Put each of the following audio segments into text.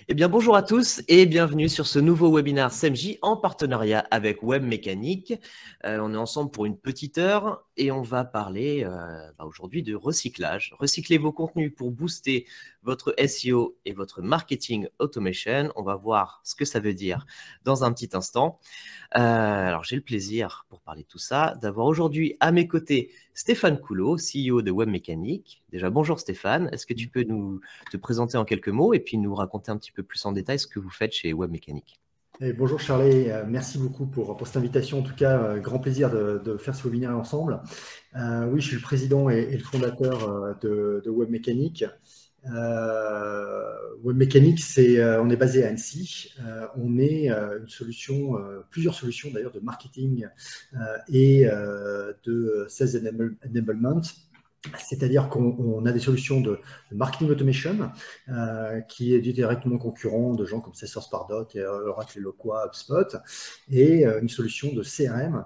Eh bien, bonjour à tous et bienvenue sur ce nouveau webinaire SEMJ en partenariat avec Webmécanique. On est ensemble pour une petite heure et on va parler aujourd'hui de recyclage. Recycler vos contenus pour booster votre SEO et votre marketing automation. On va voir ce que ça veut dire dans un petit instant. Alors, j'ai le plaisir, pour parler de tout ça, d'avoir aujourd'hui à mes côtés Stéphane Coulot, CEO de Webmécanique. Déjà, bonjour Stéphane. Est-ce que tu peux te présenter en quelques mots et puis nous raconter un petit peu plus en détail ce que vous faites chez Webmécanique? Bonjour Charlie, merci beaucoup pour cette invitation. En tout cas, grand plaisir de faire ce webinaire ensemble. Oui, je suis le président et le fondateur de Webmécanique. Webmécanique, on est basé à Annecy. On est une solution, plusieurs solutions d'ailleurs de marketing et de sales enablement. C'est-à-dire qu'on a des solutions de marketing automation qui est directement concurrent de gens comme Salesforce Pardot, Oracle Eloqua, HubSpot, et une solution de CRM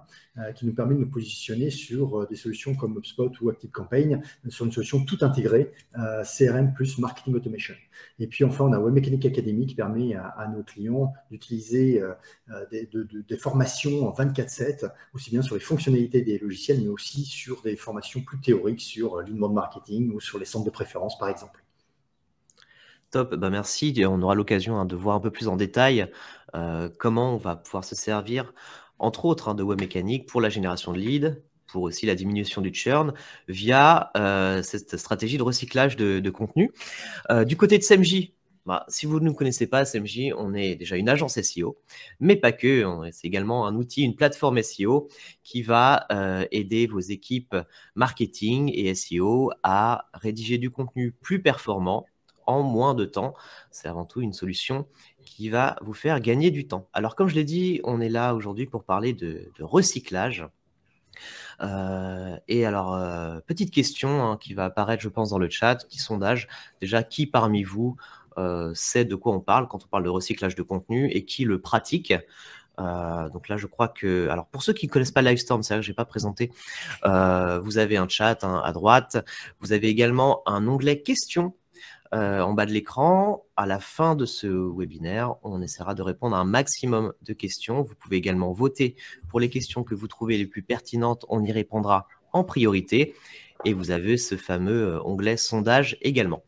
qui nous permet de nous positionner sur des solutions comme HubSpot ou ActiveCampaign, sur une solution tout intégrée, CRM plus marketing automation. Et puis enfin, on a Webmécanique Academy qui permet à nos clients d'utiliser des formations en 24/7, aussi bien sur les fonctionnalités des logiciels, mais aussi sur des formations plus théoriques sur l'inbound marketing ou sur les centres de préférence, par exemple. Top, merci. On aura l'occasion de voir un peu plus en détail comment on va pouvoir se servir, entre autres, de Webmécanique pour la génération de leads, pour aussi la diminution du churn, via cette stratégie de recyclage de contenu. Du côté de SEMJ, si vous ne nous connaissez pas, SEMJ, on est déjà une agence SEO, mais pas que. C'est également un outil, une plateforme SEO qui va aider vos équipes marketing et SEO à rédiger du contenu plus performant en moins de temps. C'est avant tout une solution qui va vous faire gagner du temps. Alors, comme je l'ai dit, on est là aujourd'hui pour parler de recyclage. Et alors, petite question qui va apparaître, je pense, dans le chat, petit sondage. Déjà, qui parmi vous sait de quoi on parle quand on parle de recyclage de contenu et qui le pratique? Donc là, je crois que... Alors, pour ceux qui ne connaissent pas Livestorm, c'est vrai que je n'ai pas présenté, vous avez un chat à droite. Vous avez également un onglet questions en bas de l'écran. À la fin de ce webinaire, on essaiera de répondre à un maximum de questions. Vous pouvez également voter pour les questions que vous trouvez les plus pertinentes. On y répondra en priorité. Et vous avez ce fameux onglet sondage également.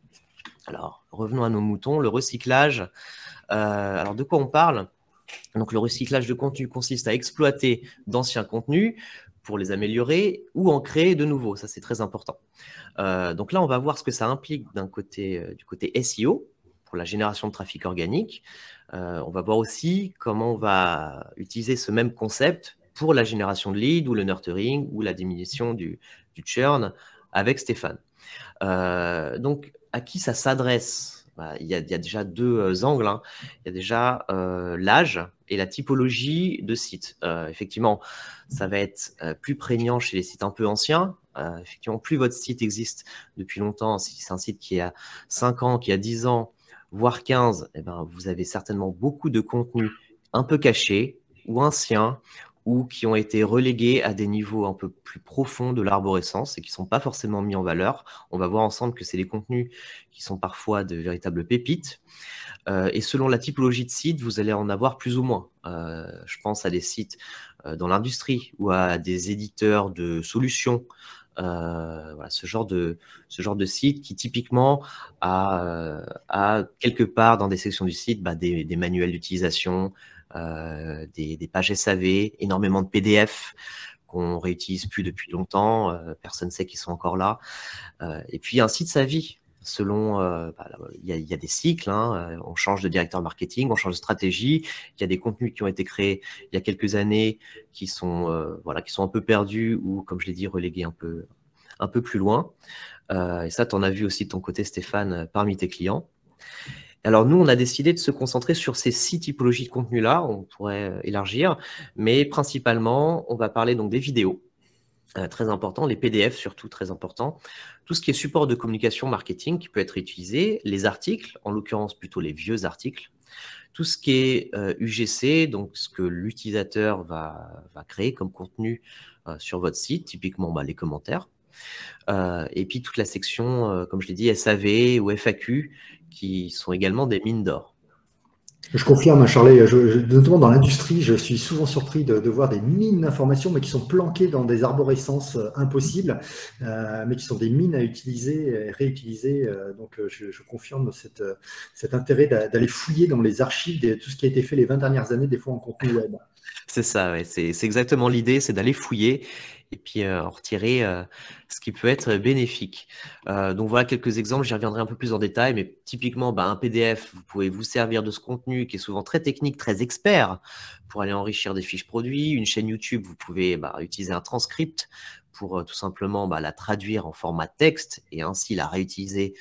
Alors, revenons à nos moutons. Le recyclage. Alors, de quoi on parle? Donc, le recyclage de contenu consiste à exploiter d'anciens contenus pour les améliorer ou en créer de nouveaux. Ça, c'est très important. Donc là, on va voir ce que ça implique du côté SEO, pour la génération de trafic organique. On va voir aussi comment on va utiliser ce même concept pour la génération de leads ou le nurturing ou la diminution du churn avec Stéphane. Donc, à qui ça s'adresse? Il y a déjà deux angles. Il y a déjà l'âge et la typologie de site. Effectivement, ça va être plus prégnant chez les sites un peu anciens. Effectivement, plus votre site existe depuis longtemps, si c'est un site qui a 5 ans, qui a 10 ans, voire 15, vous avez certainement beaucoup de contenus un peu cachés ou anciens, ou qui ont été relégués à des niveaux un peu plus profonds de l'arborescence et qui ne sont pas forcément mis en valeur. On va voir ensemble que c'est des contenus qui sont parfois de véritables pépites. Et selon la typologie de site, vous allez en avoir plus ou moins. Je pense à des sites dans l'industrie ou à des éditeurs de solutions. Voilà, ce genre de site qui typiquement a quelque part dans des sections du site des manuels d'utilisation, des pages SAV, énormément de PDF qu'on réutilise plus depuis longtemps, personne ne sait qu'ils sont encore là. Et puis un site sa vie. Selon, il y a des cycles, on change de directeur marketing, on change de stratégie, il y a des contenus qui ont été créés il y a quelques années qui sont un peu perdus ou, comme je l'ai dit, relégués un peu plus loin. Et ça, tu en as vu aussi de ton côté, Stéphane, parmi tes clients. Alors nous, on a décidé de se concentrer sur ces 6 typologies de contenu-là, on pourrait élargir, mais principalement, on va parler donc des vidéos, très important, les PDF surtout, très important, tout ce qui est support de communication marketing qui peut être utilisé, les articles, en l'occurrence plutôt les vieux articles, tout ce qui est UGC, donc ce que l'utilisateur va créer comme contenu sur votre site, typiquement les commentaires, et puis toute la section, comme je l'ai dit, SAV ou FAQ, qui sont également des mines d'or. Je confirme, Charlie, notamment dans l'industrie, je suis souvent surpris de voir des mines d'informations, mais qui sont planquées dans des arborescences impossibles, mais qui sont des mines à utiliser et réutiliser. Donc, je confirme cet intérêt d'aller fouiller dans les archives de tout ce qui a été fait les 20 dernières années, des fois en contenu web. C'est ça, ouais, c'est exactement l'idée, c'est d'aller fouiller et puis en retirer ce qui peut être bénéfique. Donc voilà quelques exemples, j'y reviendrai un peu plus en détail, mais typiquement un PDF, vous pouvez vous servir de ce contenu qui est souvent très technique, très expert pour aller enrichir des fiches produits. Une chaîne YouTube, vous pouvez utiliser un transcript pour tout simplement la traduire en format texte et ainsi la réutiliser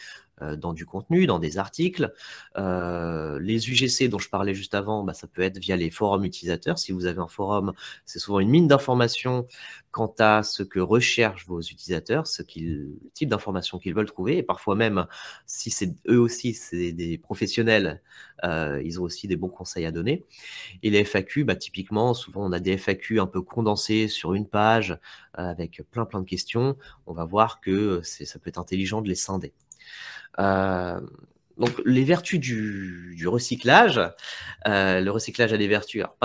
dans du contenu, dans des articles. Les UGC dont je parlais juste avant, ça peut être via les forums utilisateurs. Si vous avez un forum, c'est souvent une mine d'informations quant à ce que recherchent vos utilisateurs, le type d'informations qu'ils veulent trouver. Et parfois même, si c'est eux aussi, c'est des professionnels, ils ont aussi des bons conseils à donner. Et les FAQ, typiquement, souvent on a des FAQ un peu condensés sur une page avec plein de questions. On va voir que ça peut être intelligent de les scinder. Donc, les vertus du recyclage. Le recyclage a des vertus, alors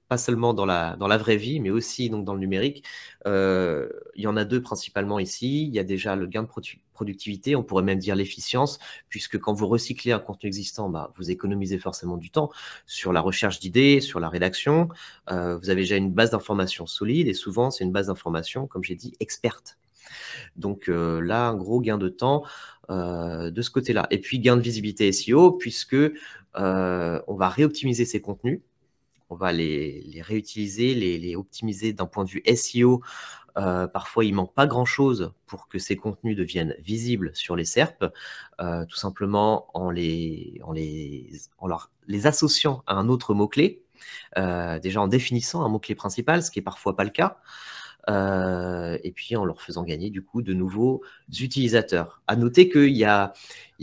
pas seulement dans la vraie vie, mais aussi donc, dans le numérique. Il y en a deux principalement ici. Il y a déjà le gain de productivité, on pourrait même dire l'efficience, puisque quand vous recyclez un contenu existant, vous économisez forcément du temps sur la recherche d'idées, sur la rédaction. Vous avez déjà une base d'informations solide, et souvent, c'est une base d'informations, comme j'ai dit, experte. Donc là, un gros gain de temps de ce côté-là. Et puis, gain de visibilité SEO, puisque on va réoptimiser ces contenus, on va les réutiliser, les optimiser d'un point de vue SEO. Parfois, il manque pas grand-chose pour que ces contenus deviennent visibles sur les SERP, tout simplement en les associant à un autre mot-clé, déjà en définissant un mot-clé principal, ce qui est parfois pas le cas. Et puis en leur faisant gagner du coup de nouveaux utilisateurs. À noter qu'il y a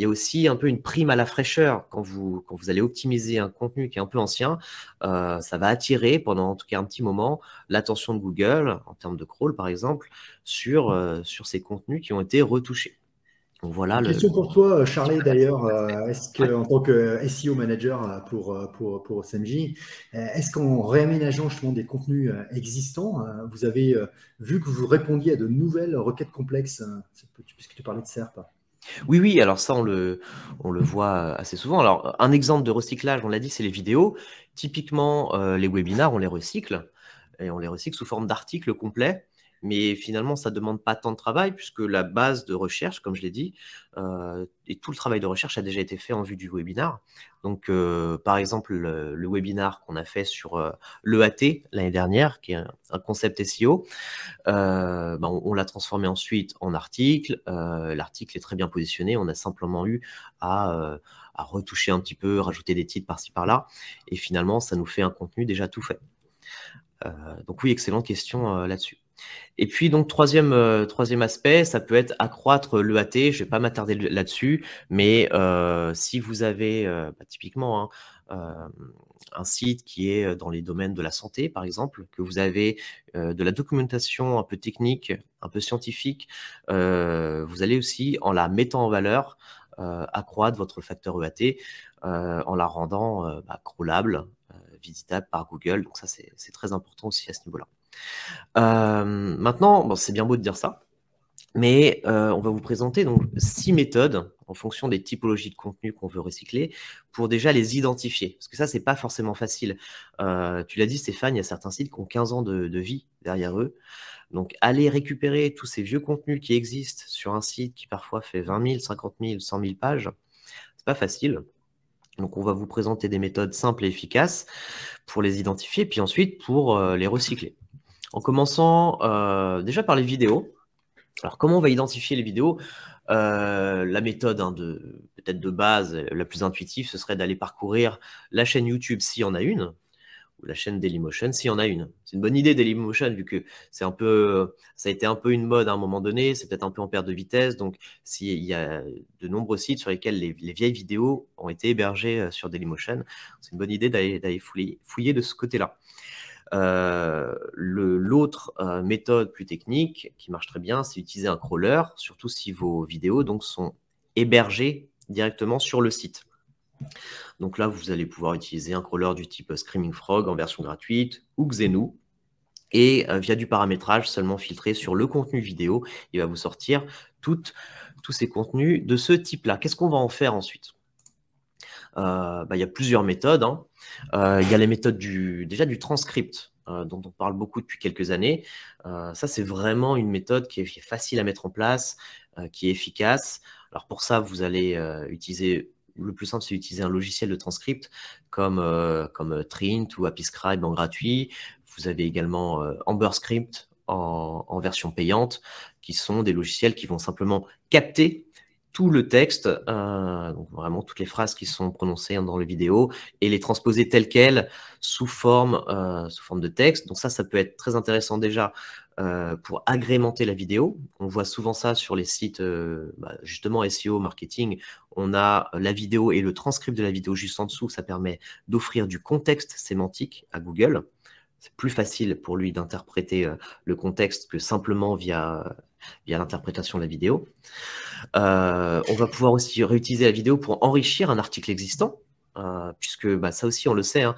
aussi un peu une prime à la fraîcheur quand vous allez optimiser un contenu qui est un peu ancien. Ça va attirer pendant en tout cas un petit moment l'attention de Google en termes de crawl par exemple sur ces contenus qui ont été retouchés. Donc voilà Une question pour toi, Charlie, d'ailleurs. Est-ce que, en tant que SEO manager pour SMJ, est-ce qu'en réaménageant justement des contenus existants, vous avez vu que vous répondiez à de nouvelles requêtes complexes, puisque tu parlais de SERP? Oui, alors ça, on le voit assez souvent. Alors, un exemple de recyclage, on l'a dit, c'est les vidéos. Typiquement, les webinars, on les recycle, et on les recycle sous forme d'articles complets. Mais finalement, ça ne demande pas tant de travail, puisque la base de recherche, comme je l'ai dit, et tout le travail de recherche a déjà été fait en vue du webinar. Donc, par exemple, le webinar qu'on a fait sur l'EAT l'année dernière, qui est un concept SEO, on l'a transformé ensuite en article. L'article est très bien positionné. On a simplement eu à retoucher un petit peu, rajouter des titres par-ci par-là. Et finalement, ça nous fait un contenu déjà tout fait. Donc oui, excellente question là-dessus. Et puis donc troisième aspect, ça peut être accroître l'EAT. Je ne vais pas m'attarder là-dessus, mais si vous avez typiquement un site qui est dans les domaines de la santé, par exemple, que vous avez de la documentation un peu technique, un peu scientifique, vous allez aussi, en la mettant en valeur, accroître votre facteur EAT en la rendant crawlable, visitable par Google. Donc ça, c'est très important aussi à ce niveau-là. Maintenant, c'est bien beau de dire ça, mais on va vous présenter donc 6 méthodes en fonction des typologies de contenu qu'on veut recycler pour déjà les identifier. Parce que ça, c'est pas forcément facile. Tu l'as dit, Stéphane, il y a certains sites qui ont 15 ans de vie derrière eux. Donc, aller récupérer tous ces vieux contenus qui existent sur un site qui parfois fait 20 000, 50 000, 100 000 pages, c'est pas facile. Donc, on va vous présenter des méthodes simples et efficaces pour les identifier, puis ensuite pour les recycler. En commençant déjà par les vidéos. Alors, comment on va identifier les vidéos? La méthode peut-être de base, la plus intuitive, ce serait d'aller parcourir la chaîne YouTube s'il y en a une, ou la chaîne Dailymotion s'il y en a une. C'est une bonne idée Dailymotion, vu que ça a été un peu une mode à un moment donné, c'est peut-être un peu en perte de vitesse. Donc, s'il y a de nombreux sites sur lesquels les vieilles vidéos ont été hébergées sur Dailymotion, c'est une bonne idée d'aller fouiller de ce côté-là. L'autre méthode plus technique qui marche très bien, c'est utiliser un crawler, surtout si vos vidéos donc sont hébergées directement sur le site. Donc là, vous allez pouvoir utiliser un crawler du type Screaming Frog en version gratuite ou Xenu. Et via du paramétrage seulement filtré sur le contenu vidéo, il va vous sortir tous ces contenus de ce type-là. Qu'est-ce qu'on va en faire ensuite? Il y a plusieurs méthodes, hein. Il y a les méthodes déjà du transcript, dont on parle beaucoup depuis quelques années. Ça, c'est vraiment une méthode qui est facile à mettre en place, qui est efficace. Alors pour ça, vous allez utiliser, le plus simple, c'est d'utiliser un logiciel de transcript comme Trint ou Apiscribe en gratuit. Vous avez également AmberScript en version payante, qui sont des logiciels qui vont simplement capter tout le texte, donc vraiment toutes les phrases qui sont prononcées dans les vidéos, et les transposer telles quelles sous forme de texte. Donc ça peut être très intéressant déjà pour agrémenter la vidéo. On voit souvent ça sur les sites justement SEO, marketing. On a la vidéo et le transcript de la vidéo juste en dessous. Ça permet d'offrir du contexte sémantique à Google. C'est plus facile pour lui d'interpréter le contexte que simplement via l'interprétation de la vidéo. On va pouvoir aussi réutiliser la vidéo pour enrichir un article existant, puisque ça aussi on le sait, hein,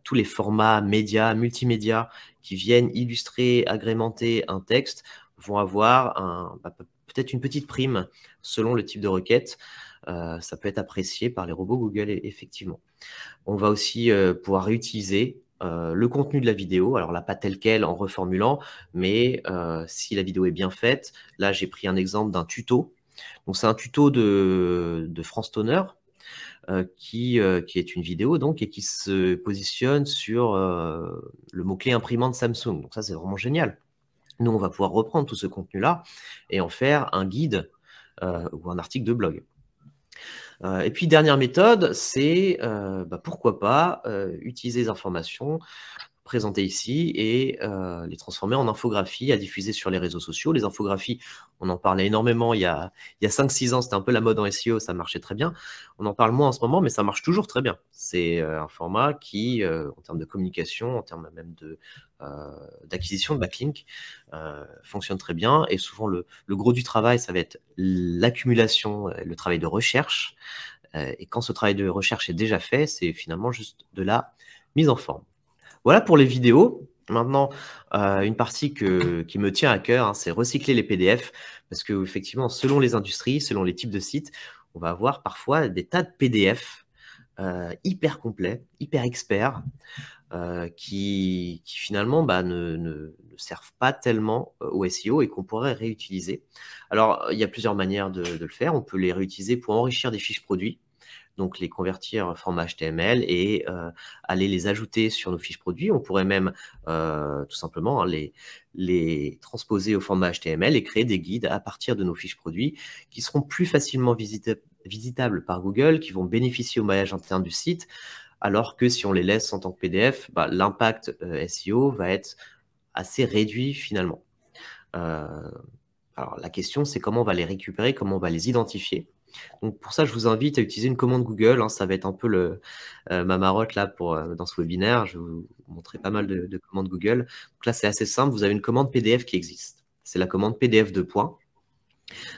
tous les formats médias, multimédia qui viennent illustrer, agrémenter un texte vont avoir peut-être une petite prime selon le type de requête. Ça peut être apprécié par les robots Google, effectivement. On va aussi pouvoir réutiliser le contenu de la vidéo, alors là pas tel quel en reformulant, mais si la vidéo est bien faite, là j'ai pris un exemple d'un tuto. Donc c'est un tuto de France Toner qui est une vidéo donc et qui se positionne sur le mot-clé imprimante Samsung. Donc ça c'est vraiment génial. Nous on va pouvoir reprendre tout ce contenu-là et en faire un guide ou un article de blog. Et puis, dernière méthode, c'est pourquoi pas utiliser les informations présentées ici et les transformer en infographie à diffuser sur les réseaux sociaux. Les infographies, on en parlait énormément il y a 5-6 ans, c'était un peu la mode en SEO, ça marchait très bien. On en parle moins en ce moment, mais ça marche toujours très bien. C'est un format qui, en termes de communication, en termes même d'acquisition de backlink, fonctionne très bien. Et souvent, le gros du travail, ça va être l'accumulation, le travail de recherche. Et quand ce travail de recherche est déjà fait, c'est finalement juste de la mise en forme. Voilà pour les vidéos. Maintenant, une partie qui me tient à cœur, hein, c'est recycler les PDF, parce que effectivement, selon les industries, selon les types de sites, on va avoir parfois des tas de PDF hyper complets, hyper experts, qui finalement ne servent pas tellement au SEO et qu'on pourrait réutiliser. Alors, il y a plusieurs manières de le faire. On peut les réutiliser pour enrichir des fiches produits, donc les convertir en format HTML et aller les ajouter sur nos fiches produits. On pourrait même tout simplement les transposer au format HTML et créer des guides à partir de nos fiches produits qui seront plus facilement visitables par Google, qui vont bénéficier au maillage interne du site, alors que si on les laisse en tant que PDF, l'impact SEO va être assez réduit finalement. Alors la question, c'est comment on va les récupérer, comment on va les identifier. Donc pour ça, je vous invite à utiliser une commande Google, hein. Ça va être un peu ma marotte là dans ce webinaire. Je vais vous montrer pas mal de commandes Google. Donc là, c'est assez simple. Vous avez une commande PDF qui existe. C'est la commande PDF de points.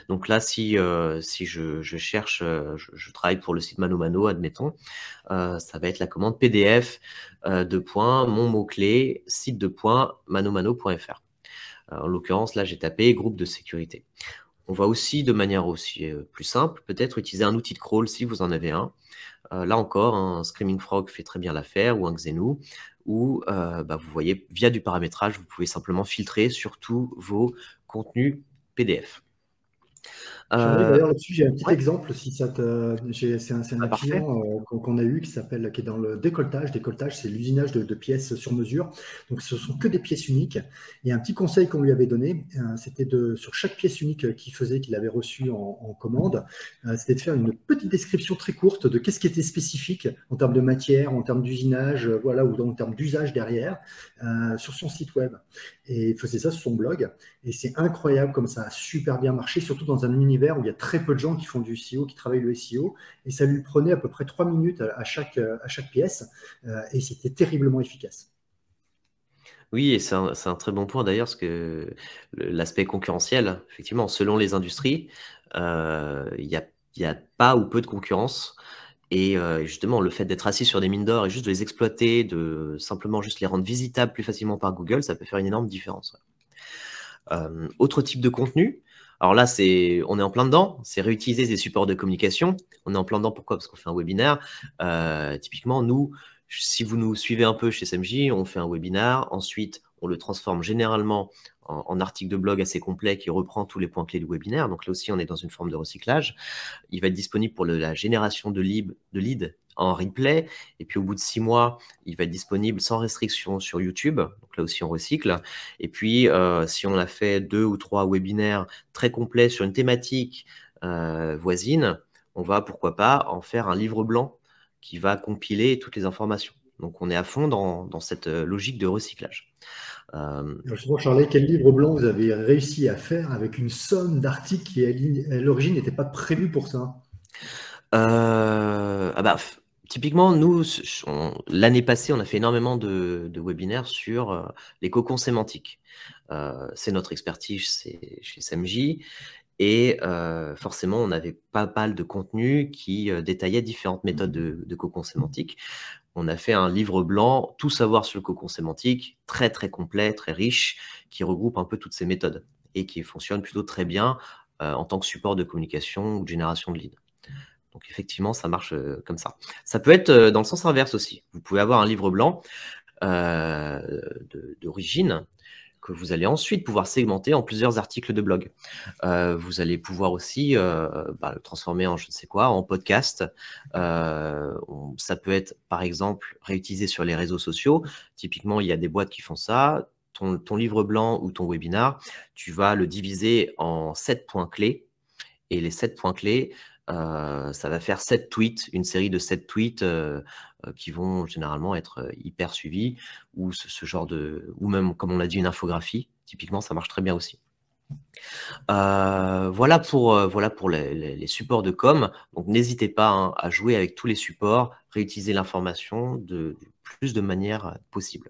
Donc là, si je cherche, je travaille pour le site ManoMano, admettons, ça va être la commande PDF de points, mon mot-clé, site de points, manomano.fr. En l'occurrence, là, j'ai tapé groupe de sécurité. On va aussi, de manière aussi plus simple, peut-être utiliser un outil de crawl si vous en avez un. Là encore, un Screaming Frog fait très bien l'affaire, ou un Xenu, où vous voyez, via du paramétrage, vous pouvez simplement filtrer sur tous vos contenus PDF. Jean-Brice, d'ailleurs, là-dessus, j'ai un petit Ouais. exemple. Si ça c'est un Parfait. client qu'on a eu qui est dans le décolletage. Décolletage, c'est l'usinage de pièces sur mesure. Donc, ce sont que des pièces uniques. Et un petit conseil qu'on lui avait donné, c'était sur chaque pièce unique qu'il avait reçue en commande, c'était de faire une petite description très courte de qu'est-ce qui était spécifique en termes de matière, en termes d'usinage, voilà, ou en termes d'usage derrière, sur son site web. Et il faisait ça sur son blog. Et c'est incroyable comme ça a super bien marché, surtout dans un univers où il y a très peu de gens qui font du SEO, qui travaillent le SEO. Et ça lui prenait à peu près 3 minutes à chaque pièce. Et c'était terriblement efficace. Oui, et c'est un très bon point d'ailleurs, parce que l'aspect concurrentiel, effectivement, selon les industries, il y a il n'y a pas ou peu de concurrence. Et justement, le fait d'être assis sur des mines d'or et juste de les exploiter, de simplement juste les rendre visitables plus facilement par Google, ça peut faire une énorme différence. Autre type de contenu, alors là, on est en plein dedans, c'est réutiliser des supports de communication. On est en plein dedans, pourquoi? Parce qu'on fait un webinaire. Typiquement, nous, si vous nous suivez un peu chez SMJ, on fait un webinaire, ensuite, on le transforme généralement en article de blog assez complet qui reprend tous les points clés du webinaire. Donc là aussi, on est dans une forme de recyclage. Il va être disponible pour la génération de leads en replay. Et puis au bout de 6 mois, il va être disponible sans restriction sur YouTube. Donc là aussi, on recycle. Et puis, si on a fait 2 ou 3 webinaires très complets sur une thématique voisine, on va, pourquoi pas, en faire un livre blanc qui va compiler toutes les informations. Donc, on est à fond dans cette logique de recyclage. Justement, Charlie, quel livre blanc vous avez réussi à faire avec une somme d'articles qui, à l'origine, n'était pas prévue pour ça? Typiquement, nous, l'année passée, on a fait énormément de webinaires sur les cocons sémantiques. C'est notre expertise chez SMJ. Et forcément, on avait pas mal de contenu qui détaillait différentes méthodes de cocon sémantique. On a fait un livre blanc, tout savoir sur le cocon sémantique, très très complet, très riche, qui regroupe un peu toutes ces méthodes et qui fonctionne plutôt très bien en tant que support de communication ou de génération de leads. Donc effectivement, ça marche comme ça. Ça peut être dans le sens inverse aussi. Vous pouvez avoir un livre blanc d'origine que vous allez ensuite pouvoir segmenter en plusieurs articles de blog. Vous allez pouvoir aussi le transformer en je ne sais quoi, en podcast. Ça peut être, par exemple, réutilisé sur les réseaux sociaux. Typiquement, il y a des boîtes qui font ça. Ton livre blanc ou ton webinar, tu vas le diviser en 7 points clés. Et les 7 points clés, ça va faire 7 tweets, une série de 7 tweets qui vont généralement être hyper suivis, ou ce genre ou même, comme on l'a dit, une infographie. Typiquement, ça marche très bien aussi. Voilà pour les supports de com. Donc, n'hésitez pas à jouer avec tous les supports, réutiliser l'information du plus de manière possible.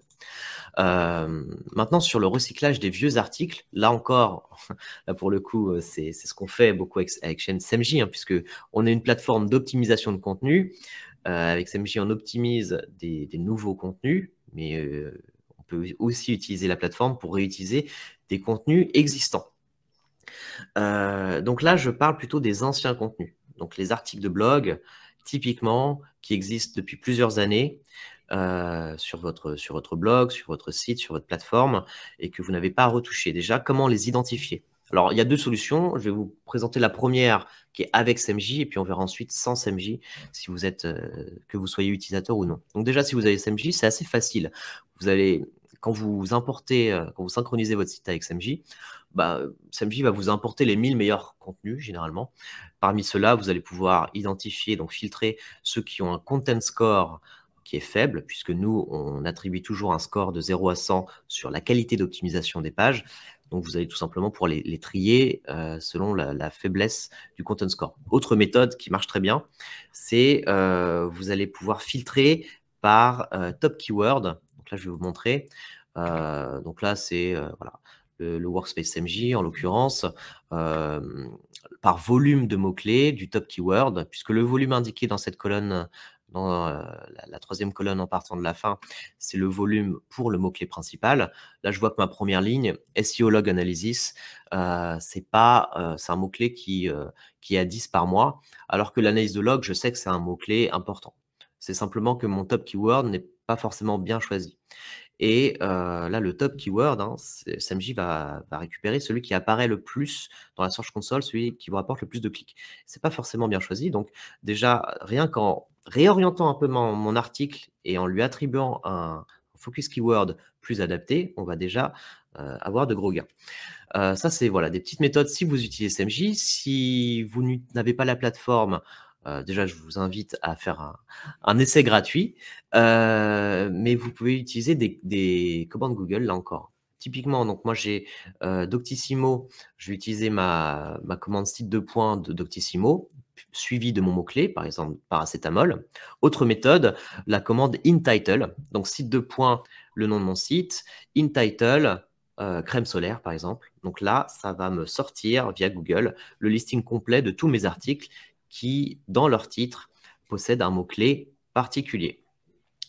Maintenant, sur le recyclage des vieux articles, là encore, là pour le coup, c'est ce qu'on fait beaucoup avec chaîne SMJ, puisque on est une plateforme d'optimisation de contenu. Avec SMJ, on optimise des nouveaux contenus, mais on peut aussi utiliser la plateforme pour réutiliser des contenus existants. Donc là, je parle plutôt des anciens contenus. Donc les articles de blog, typiquement, qui existent depuis plusieurs années sur votre blog, sur votre site, sur votre plateforme, et que vous n'avez pas à retoucher. Déjà, comment les identifier? Alors, il y a 2 solutions. Je vais vous présenter la première qui est avec SMJ, et puis on verra ensuite sans SMJ, si vous êtes, que vous soyez utilisateur ou non. Donc déjà, si vous avez SMJ, c'est assez facile. Vous allez, quand vous importez, quand vous synchronisez votre site avec SMJ, SMJ va vous importer les 1000 meilleurs contenus, généralement. Parmi ceux-là, vous allez pouvoir identifier, donc filtrer ceux qui ont un content score qui est faible, puisque nous, on attribue toujours un score de 0 à 100 sur la qualité d'optimisation des pages. Donc, vous allez tout simplement pouvoir les trier selon la faiblesse du content score. Autre méthode qui marche très bien, c'est vous allez pouvoir filtrer par top keyword. Donc là, je vais vous montrer. Donc là, c'est voilà, le workspace MJ, en l'occurrence, par volume de mots-clés du top keyword, puisque le volume indiqué dans cette colonne, dans la troisième colonne en partant de la fin, c'est le volume pour le mot-clé principal. Là, je vois que ma première ligne, SEO Log Analysis, c'est un mot-clé qui est à 10 par mois, alors que l'analyse de log, je sais que c'est un mot-clé important. C'est simplement que mon top keyword n'est pas forcément bien choisi. Et là, le top keyword, SMJ va récupérer celui qui apparaît le plus dans la Search Console, celui qui vous rapporte le plus de clics. C'est pas forcément bien choisi. Donc déjà, rien qu'en réorientant un peu mon article et en lui attribuant un focus keyword plus adapté, on va déjà avoir de gros gains. Ça, c'est voilà, des petites méthodes si vous utilisez SMJ. Si vous n'avez pas la plateforme, déjà, je vous invite à faire un essai gratuit, mais vous pouvez utiliser des commandes Google, là encore. Typiquement, donc moi, j'ai Doctissimo. Je vais utiliser ma commande site de points de Doctissimo, suivie de mon mot-clé, par exemple paracétamol. Autre méthode, la commande InTitle. Donc, site de points, le nom de mon site. InTitle, crème solaire, par exemple. Donc là, ça va me sortir via Google le listing complet de tous mes articles qui, dans leur titre, possèdent un mot-clé particulier.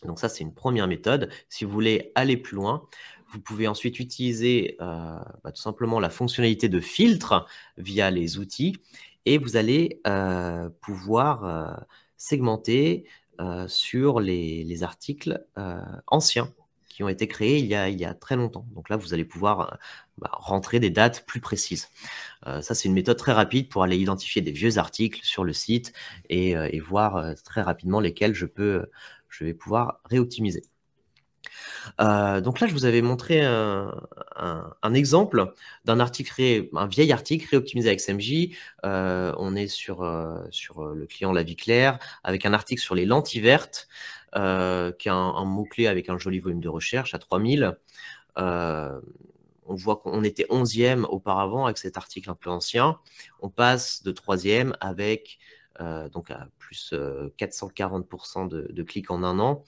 Donc ça, c'est une première méthode. Si vous voulez aller plus loin, vous pouvez ensuite utiliser tout simplement la fonctionnalité de filtre via les outils et vous allez pouvoir segmenter sur les articles anciens qui ont été créés il y a très longtemps. Donc là, vous allez pouvoir rentrer des dates plus précises. Ça, c'est une méthode très rapide pour aller identifier des vieux articles sur le site et voir très rapidement lesquels je vais pouvoir réoptimiser. Donc là, je vous avais montré un exemple d'un article, un vieil article réoptimisé avec SMJ. On est sur le client La Vie Claire, avec un article sur les lentilles vertes, qui est un mot-clé avec un joli volume de recherche à 3000. On voit qu'on était 11e auparavant avec cet article un peu ancien. On passe de 3e avec donc à plus 440% de clics en un an,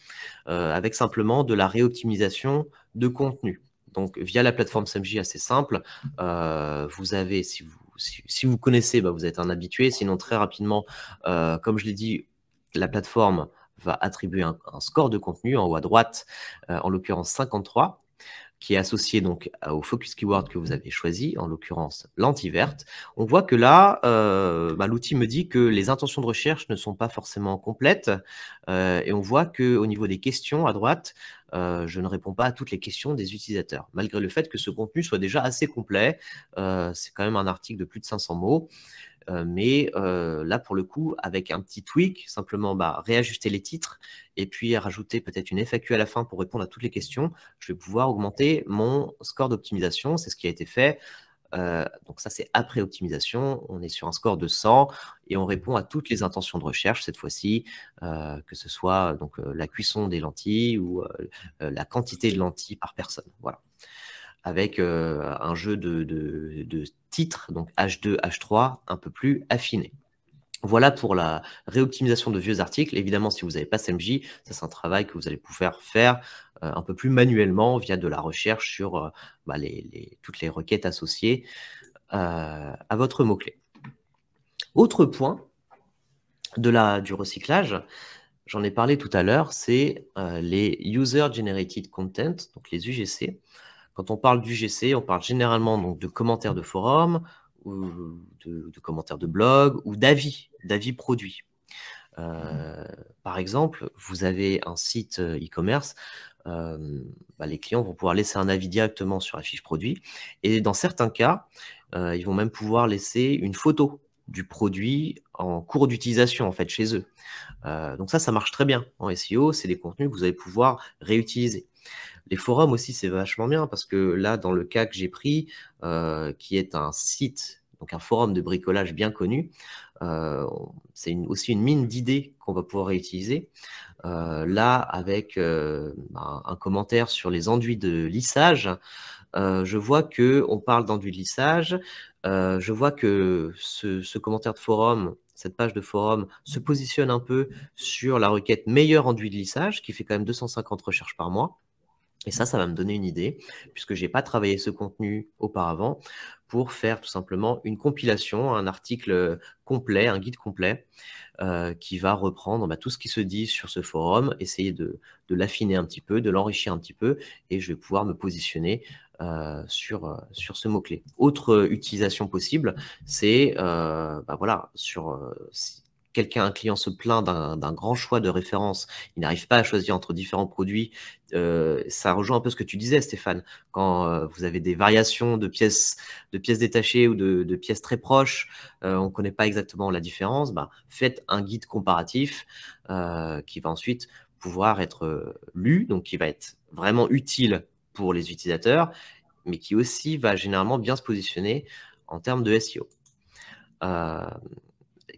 avec simplement de la réoptimisation de contenu. Donc, via la plateforme SMJ assez simple, vous avez, si vous connaissez, vous êtes un habitué. Sinon, très rapidement, comme je l'ai dit, la plateforme va attribuer un score de contenu en haut à droite, en l'occurrence 53, qui est associé donc au focus keyword que vous avez choisi, en l'occurrence lentille verte. On voit que là, l'outil me dit que les intentions de recherche ne sont pas forcément complètes, et on voit qu'au niveau des questions à droite, je ne réponds pas à toutes les questions des utilisateurs, malgré le fait que ce contenu soit déjà assez complet. C'est quand même un article de plus de 500 mots. Mais là, pour le coup, avec un petit tweak, simplement réajuster les titres et puis rajouter peut-être une FAQ à la fin pour répondre à toutes les questions, je vais pouvoir augmenter mon score d'optimisation. C'est ce qui a été fait. Donc ça, c'est après optimisation. On est sur un score de 100 et on répond à toutes les intentions de recherche cette fois-ci, que ce soit donc, la cuisson des lentilles ou la quantité de lentilles par personne. Voilà. Avec un jeu de titres, donc H2, H3, un peu plus affiné. Voilà pour la réoptimisation de vieux articles. Évidemment, si vous n'avez pas SMJ, ça c'est un travail que vous allez pouvoir faire un peu plus manuellement via de la recherche sur toutes les requêtes associées à votre mot-clé. Autre point du recyclage, j'en ai parlé tout à l'heure, c'est les User Generated Content, donc les UGC. Quand on parle d'UGC, on parle généralement donc, de commentaires de forum, ou de commentaires de blog, ou d'avis produits. Par exemple, vous avez un site e-commerce, les clients vont pouvoir laisser un avis directement sur la fiche produit, et dans certains cas, ils vont même pouvoir laisser une photo du produit en cours d'utilisation en fait chez eux. Donc ça marche très bien en SEO, c'est des contenus que vous allez pouvoir réutiliser. Les forums aussi, c'est vachement bien parce que là, dans le cas que j'ai pris, qui est un site, donc un forum de bricolage bien connu, c'est aussi une mine d'idées qu'on va pouvoir réutiliser. Là, avec un commentaire sur les enduits de lissage, je vois qu'on parle d'enduits de lissage. Je vois que ce commentaire de forum, cette page de forum, se positionne un peu sur la requête meilleur enduit de lissage, qui fait quand même 250 recherches par mois. Et ça va me donner une idée, puisque je n'ai pas travaillé ce contenu auparavant, pour faire tout simplement une compilation, un article complet, un guide complet, qui va reprendre tout ce qui se dit sur ce forum, essayer de l'affiner un petit peu, de l'enrichir un petit peu, et je vais pouvoir me positionner sur ce mot-clé. Autre utilisation possible, c'est si un client se plaint d'un grand choix de références, il n'arrive pas à choisir entre différents produits. Ça rejoint un peu ce que tu disais, Stéphane, quand vous avez des variations de pièces détachées ou de pièces très proches, on ne connaît pas exactement la différence, faites un guide comparatif qui va ensuite pouvoir être lu, donc qui va être vraiment utile pour les utilisateurs, mais qui aussi va généralement bien se positionner en termes de SEO.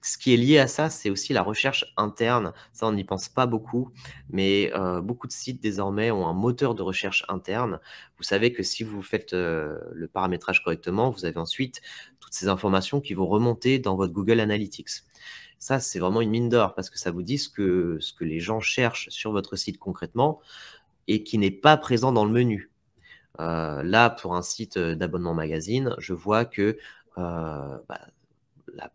Ce qui est lié à ça, c'est aussi la recherche interne. Ça, on n'y pense pas beaucoup, mais beaucoup de sites désormais ont un moteur de recherche interne. Vous savez que si vous faites le paramétrage correctement, vous avez ensuite toutes ces informations qui vont remonter dans votre Google Analytics. Ça, c'est vraiment une mine d'or parce que ça vous dit ce que les gens cherchent sur votre site concrètement et qui n'est pas présent dans le menu. Là, pour un site d'abonnement magazine, je vois que la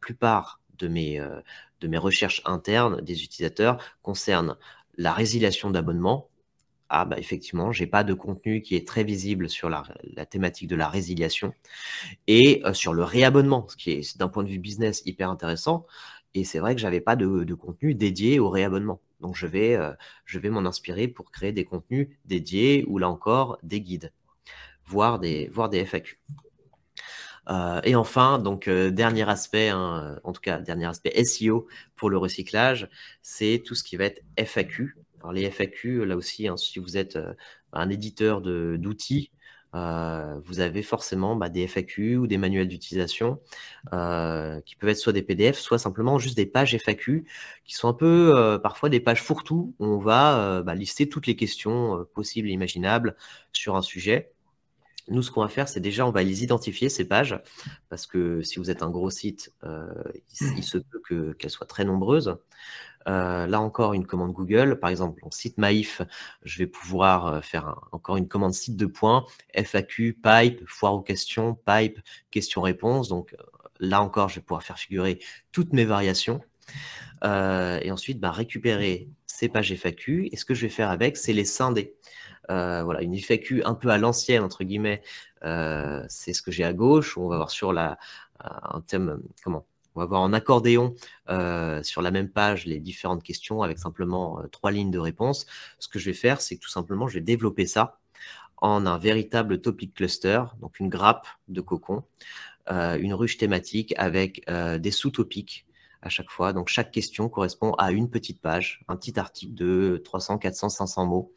plupart de mes recherches internes des utilisateurs concerne la résiliation d'abonnement. Ah, bah, effectivement, j'ai pas de contenu qui est très visible sur la thématique de la résiliation et sur le réabonnement, ce qui est d'un point de vue business hyper intéressant. Et c'est vrai que j'avais pas de contenu dédié au réabonnement. Donc, je vais m'en inspirer pour créer des contenus dédiés ou là encore des guides, voire des FAQ. Et enfin, donc dernier aspect, hein, en tout cas dernier aspect SEO pour le recyclage, c'est tout ce qui va être FAQ. Alors les FAQ, là aussi, hein, si vous êtes un éditeur d'outils, vous avez forcément des FAQ ou des manuels d'utilisation qui peuvent être soit des PDF, soit simplement juste des pages FAQ qui sont un peu parfois des pages fourre-tout où on va lister toutes les questions possibles et imaginables sur un sujet. Nous, ce qu'on va faire, c'est déjà, on va les identifier, ces pages, parce que si vous êtes un gros site, il se peut qu'elles soient très nombreuses. Là encore, une commande Google, par exemple, en site Maïf, je vais pouvoir faire encore une commande site de points, FAQ, pipe, foire aux questions, pipe, questions-réponses. Donc là encore, je vais pouvoir faire figurer toutes mes variations. Et ensuite, récupérer ces pages FAQ. Et ce que je vais faire avec, c'est les scinder. Voilà, une FAQ un peu à l'ancienne, entre guillemets, c'est ce que j'ai à gauche. On va voir sur un thème, on va voir en accordéon sur la même page les différentes questions avec simplement 3 lignes de réponse. Ce que je vais faire, c'est que tout simplement, je vais développer ça en un véritable topic cluster, donc une grappe de cocon, une ruche thématique avec des sous-topics à chaque fois. Donc, chaque question correspond à une petite page, un petit article de 300, 400, 500 mots.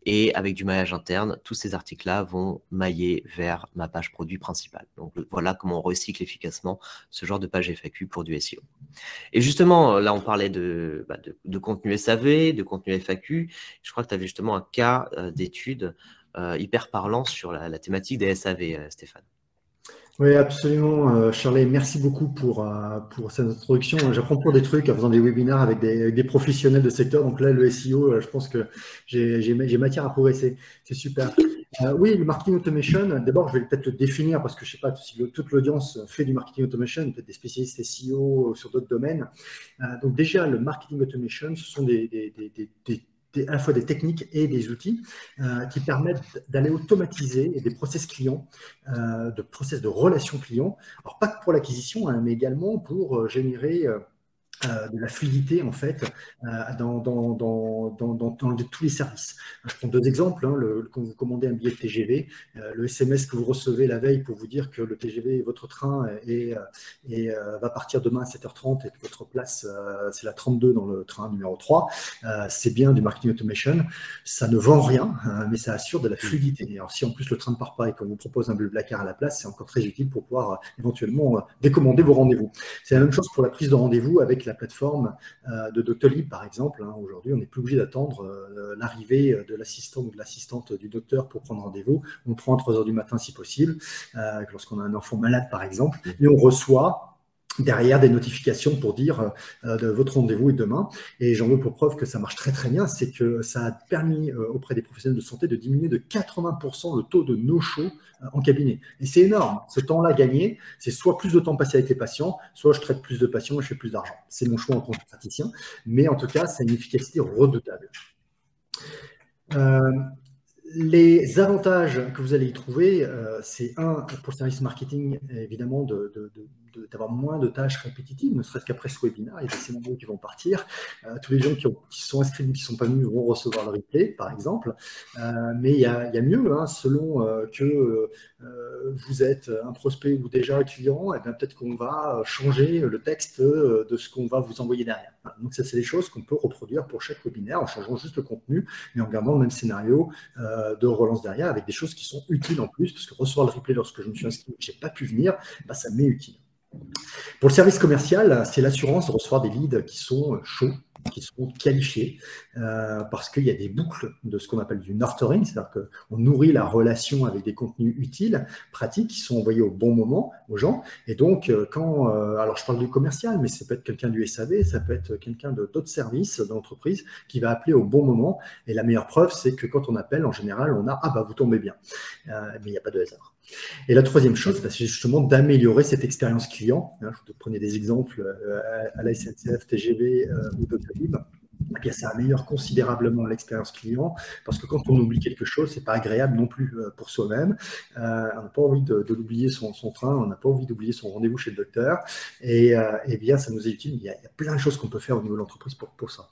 Et avec du maillage interne, tous ces articles-là vont mailler vers ma page produit principale. Donc, voilà comment on recycle efficacement ce genre de page FAQ pour du SEO. Et justement, là, on parlait de contenu SAV, de contenu FAQ. Je crois que tu avais justement un cas d'étude hyper parlant sur la thématique des SAV, Stéphane. Oui, absolument, Charlie. Merci beaucoup pour cette introduction. J'apprends toujours des trucs en faisant des webinaires avec des professionnels de secteur. Donc là, le SEO, je pense que j'ai matière à progresser. C'est super. Oui, le marketing automation, d'abord, je vais peut-être le définir parce que je ne sais pas si toute l'audience fait du marketing automation, peut-être des spécialistes SEO sur d'autres domaines. Donc déjà, le marketing automation, ce sont à la fois des techniques et des outils qui permettent d'aller automatiser des process clients, de process de relation client. Alors, pas que pour l'acquisition, hein, mais également pour générer de la fluidité en fait dans tous les services. Je prends 2 exemples. Hein, quand vous commandez un billet de TGV, le SMS que vous recevez la veille pour vous dire que le TGV, votre train, va partir demain à 7h30 et que votre place, c'est la 32 dans le train numéro 3, c'est bien du marketing automation. Ça ne vend rien, mais ça assure de la fluidité. Alors, si en plus le train ne part pas et qu'on vous propose un blablacar à la place, c'est encore très utile pour pouvoir éventuellement décommander vos rendez-vous. C'est la même chose pour la prise de rendez-vous avec la plateforme de Doctolib, par exemple. Hein. Aujourd'hui, on n'est plus obligé d'attendre l'arrivée de l'assistant ou de l'assistante du docteur pour prendre rendez-vous. On prend à 3h du matin si possible, lorsqu'on a un enfant malade, par exemple, et on reçoit derrière des notifications pour dire de votre rendez-vous est demain. Et j'en veux pour preuve que ça marche très très bien, c'est que ça a permis auprès des professionnels de santé de diminuer de 80% le taux de no-show en cabinet. Et c'est énorme. Ce temps-là gagné, c'est soit plus de temps passé avec les patients, soit je traite plus de patients et je fais plus d'argent. C'est mon choix en tant que praticien, mais en tout cas, c'est une efficacité redoutable. Les avantages que vous allez y trouver, c'est pour le service marketing, évidemment, d'avoir moins de tâches répétitives, ne serait-ce qu'après ce webinaire, il y a des scénarios qui vont partir. Tous les gens qui sont inscrits ou qui ne sont pas venus vont recevoir le replay, par exemple. Mais il y a mieux, hein, selon que vous êtes un prospect ou déjà un client, et bien peut-être qu'on va changer le texte de ce qu'on va vous envoyer derrière. Donc ça, c'est des choses qu'on peut reproduire pour chaque webinaire en changeant juste le contenu, mais en gardant le même scénario de relance derrière avec des choses qui sont utiles en plus, parce que recevoir le replay lorsque je me suis inscrit et que je n'ai pas pu venir, ça m'est utile. Pour le service commercial, c'est l'assurance de recevoir des leads qui sont chauds, qui sont qualifiés, parce qu'il y a des boucles de ce qu'on appelle du nurturing, c'est-à-dire qu'on nourrit la relation avec des contenus utiles, pratiques, qui sont envoyés au bon moment aux gens. Et donc, alors je parle du commercial, mais ça peut être quelqu'un du SAV, ça peut être quelqu'un d'autres services de l'entreprise qui va appeler au bon moment. Et la meilleure preuve, c'est que quand on appelle, en général, on a « Ah bah vous tombez bien ». Mais il n'y a pas de hasard. Et la troisième chose, c'est justement d'améliorer cette expérience client. Je vous prenais des exemples à la SNCF, TGV ou Doctolib. Eh bien, ça améliore considérablement l'expérience client parce que quand on oublie quelque chose, c'est pas agréable non plus pour soi-même. On n'a pas envie de l'oublier son train, on n'a pas envie d'oublier son rendez-vous chez le docteur. Et bien, ça nous est utile. Il y a plein de choses qu'on peut faire au niveau de l'entreprise pour ça.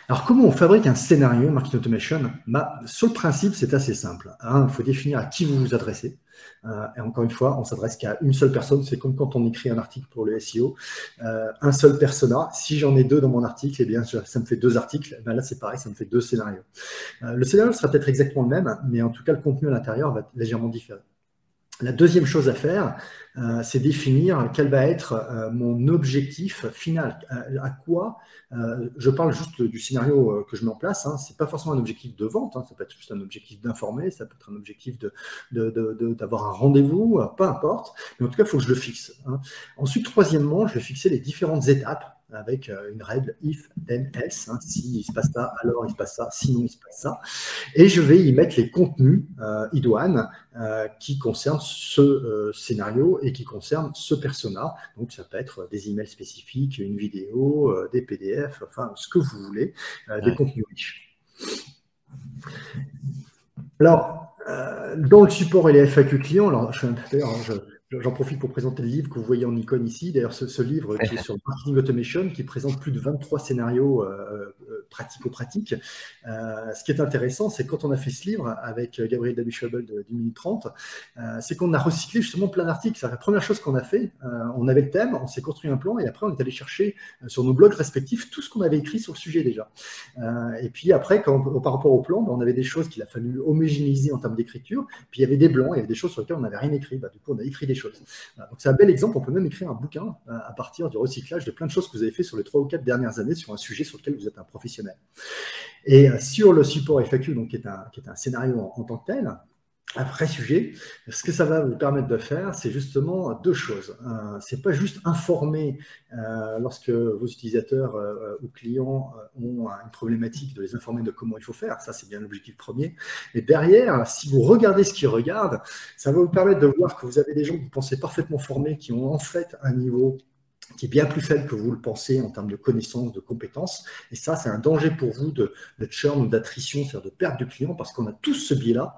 Alors, comment on fabrique un scénario marketing automation? Sur le principe, c'est assez simple. Il faut définir à qui vous vous adressez. Et encore une fois, on s'adresse qu'à une seule personne. C'est comme quand on écrit un article pour le SEO. Un seul persona. Si j'en ai 2 dans mon article, eh bien, ça me fait 2 articles. Là, c'est pareil, ça me fait 2 scénarios. Le scénario sera peut-être exactement le même, mais en tout cas, le contenu à l'intérieur va être légèrement différent. La deuxième chose à faire, c'est définir quel va être mon objectif final. À quoi je parle juste du scénario que je mets en place. Ce n'est pas forcément un objectif de vente, ça peut être juste un objectif d'informer, ça peut être un objectif d'avoir un rendez-vous, peu importe. Mais en tout cas, il faut que je le fixe. Ensuite, troisièmement, je vais fixer les différentes étapes avec une règle if, then, else. Si il se passe ça, alors il se passe ça, sinon il se passe ça. Et je vais y mettre les contenus idoines qui concernent ce scénario et qui concernent ce persona. Donc, ça peut être des emails spécifiques, une vidéo, des PDF, enfin, ce que vous voulez, des contenus riches. Alors, dans le support et les FAQ clients, alors, j'en profite pour présenter le livre que vous voyez en icône ici. D'ailleurs, ce livre qui est sur le marketing automation, qui présente plus de 23 scénarios pratico-pratiques. Ce qui est intéressant, c'est quand on a fait ce livre avec Gabriel Dabischwabel du Minute 30, c'est qu'on a recyclé justement plein d'articles. C'est la première chose qu'on a fait. On avait le thème, on s'est construit un plan et après, on est allé chercher sur nos blogs respectifs tout ce qu'on avait écrit sur le sujet déjà. Et puis après, par rapport au plan, on avait des choses qu'il a fallu homogénéiser en termes d'écriture. Puis il y avait des blancs, il y avait des choses sur lesquelles on n'avait rien écrit. Du coup, on a écrit des choses. Donc c'est un bel exemple. On peut même écrire un bouquin à partir du recyclage de plein de choses que vous avez fait sur les 3 ou 4 dernières années sur un sujet sur lequel vous êtes un professionnel. Et sur le support FAQ, donc, qui est un scénario en tant que tel, un vrai sujet, ce que ça va vous permettre de faire, c'est justement 2 choses. C'est pas juste informer lorsque vos utilisateurs ou clients ont une problématique, de les informer de comment il faut faire. Ça, c'est bien l'objectif premier. Mais derrière, si vous regardez ce qu'ils regardent, ça va vous permettre de voir que vous avez des gens que vous pensez parfaitement formés, qui ont en fait un niveau qui est bien plus faible que vous le pensez en termes de connaissances, de compétences. Et ça, c'est un danger pour vous de churn ou d'attrition, c'est-à-dire de perte de clients, parce qu'on a tous ce biais-là.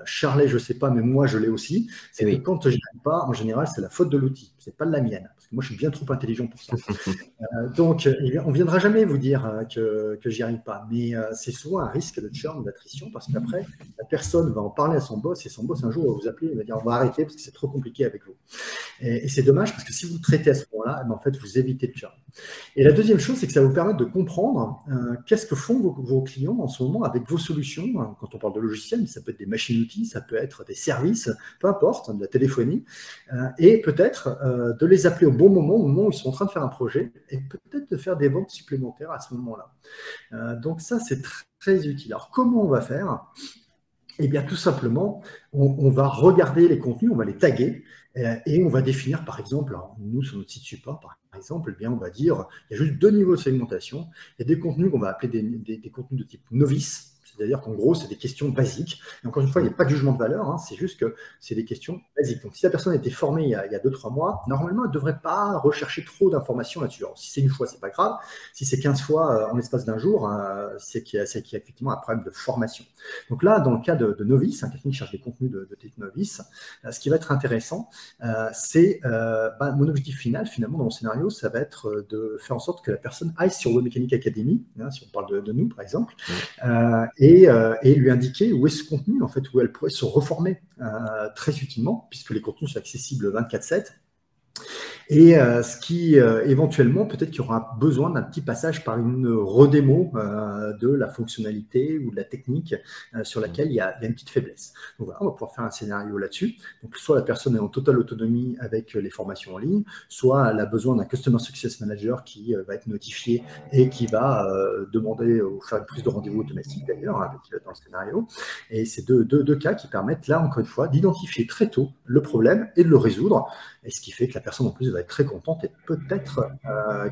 Charlet, je ne sais pas, mais moi, je l'ai aussi. C'est que quand je n'y arrive pas, en général, c'est la faute de l'outil. Ce n'est pas de la mienne. Parce que moi, je suis bien trop intelligent pour ça. Donc, on ne viendra jamais vous dire que j'y arrive pas. Mais c'est souvent un risque de churn, d'attrition, parce qu'après, la personne va en parler à son boss, et son boss, un jour, va vous appeler et va dire, on va arrêter parce que c'est trop compliqué avec vous. Et c'est dommage, parce que si vous le traitez à ce moment-là, en fait, vous évitez le churn. Et la deuxième chose, c'est que ça va vous permettre de comprendre qu'est-ce que font vos clients en ce moment avec vos solutions. Quand on parle de logiciels, ça peut être des machines-outils, ça peut être des services, peu importe, de la téléphonie, et peut-être de les appeler au moment où ils sont en train de faire un projet, et peut-être de faire des ventes supplémentaires à ce moment-là. Donc ça, c'est très utile. Alors, comment on va faire ? Eh bien, tout simplement, on va regarder les contenus, on va les taguer, et on va définir, par exemple, nous, sur notre site support, par exemple, eh bien, on va dire, il y a juste 2 niveaux de segmentation. Il y a des contenus qu'on va appeler des contenus de type novice, c'est-à-dire qu'en gros, c'est des questions basiques. Et encore une fois, il n'y a pas de jugement de valeur, c'est juste que c'est des questions basiques. Donc, si la personne a été formée il y a 2-3 mois, normalement, elle ne devrait pas rechercher trop d'informations là-dessus. Alors, si c'est une fois, ce n'est pas grave. Si c'est 15 fois en l'espace d'un jour, c'est qu'il y a effectivement un problème de formation. Donc là, dans le cas de novice, quelqu'un qui cherche des contenus de type novice, ce qui va être intéressant, c'est mon objectif final, finalement, dans mon scénario, ça va être de faire en sorte que la personne aille sur Web Mechanic Academy, si on parle de nous, par exemple, et lui indiquer où est ce contenu, en fait, où elle pourrait se reformer très utilement, puisque les contenus sont accessibles 24/7. Et ce qui, éventuellement, peut-être qu'il y aura besoin d'un petit passage par une redémo de la fonctionnalité ou de la technique sur laquelle il y a une petite faiblesse. Donc voilà, on va pouvoir faire un scénario là-dessus. Donc soit la personne est en totale autonomie avec les formations en ligne, soit elle a besoin d'un Customer Success Manager qui va être notifié et qui va demander ou faire une prise de rendez-vous automatique d'ailleurs dans le scénario. Et c'est deux cas qui permettent là, encore une fois, d'identifier très tôt le problème et de le résoudre. Et ce qui fait que la personne en plus va être très contente et peut-être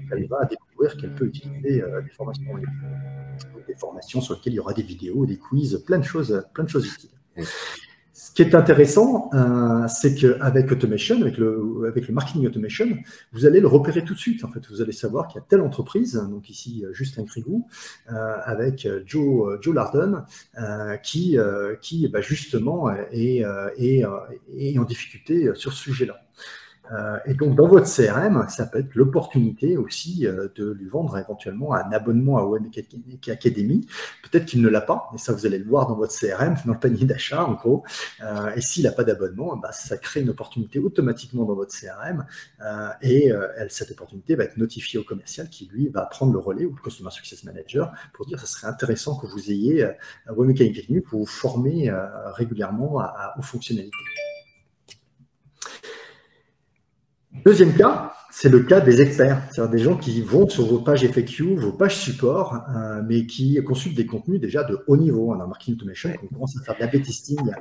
qu'elle va découvrir qu'elle peut utiliser des formations en ligne, des formations sur lesquelles il y aura des vidéos, des quiz, plein de choses utiles. Ce qui est intéressant, c'est qu'avec Automation, avec le marketing automation, vous allez le repérer tout de suite. En fait, vous allez savoir qu'il y a telle entreprise, donc ici Justin Krigou, avec Joe Larden, qui justement est en difficulté sur ce sujet-là. Et donc, dans votre CRM, ça peut être l'opportunité aussi de lui vendre éventuellement un abonnement à Webmaking Academy. Peut-être qu'il ne l'a pas, et ça, vous allez le voir dans votre CRM, dans le panier d'achat, en gros. Et s'il n'a pas d'abonnement, ça crée une opportunité automatiquement dans votre CRM. Cette opportunité va être notifiée au commercial qui, lui, va prendre le relais, ou le Customer Success Manager, pour dire que ce serait intéressant que vous ayez Webmaking Academy pour vous former régulièrement aux fonctionnalités. Deuxième cas, c'est le cas des experts, c'est-à-dire des gens qui vont sur vos pages FAQ, vos pages support, mais qui consultent des contenus déjà de haut niveau. Dans le marketing automation, quand on commence à faire de l'A/B testing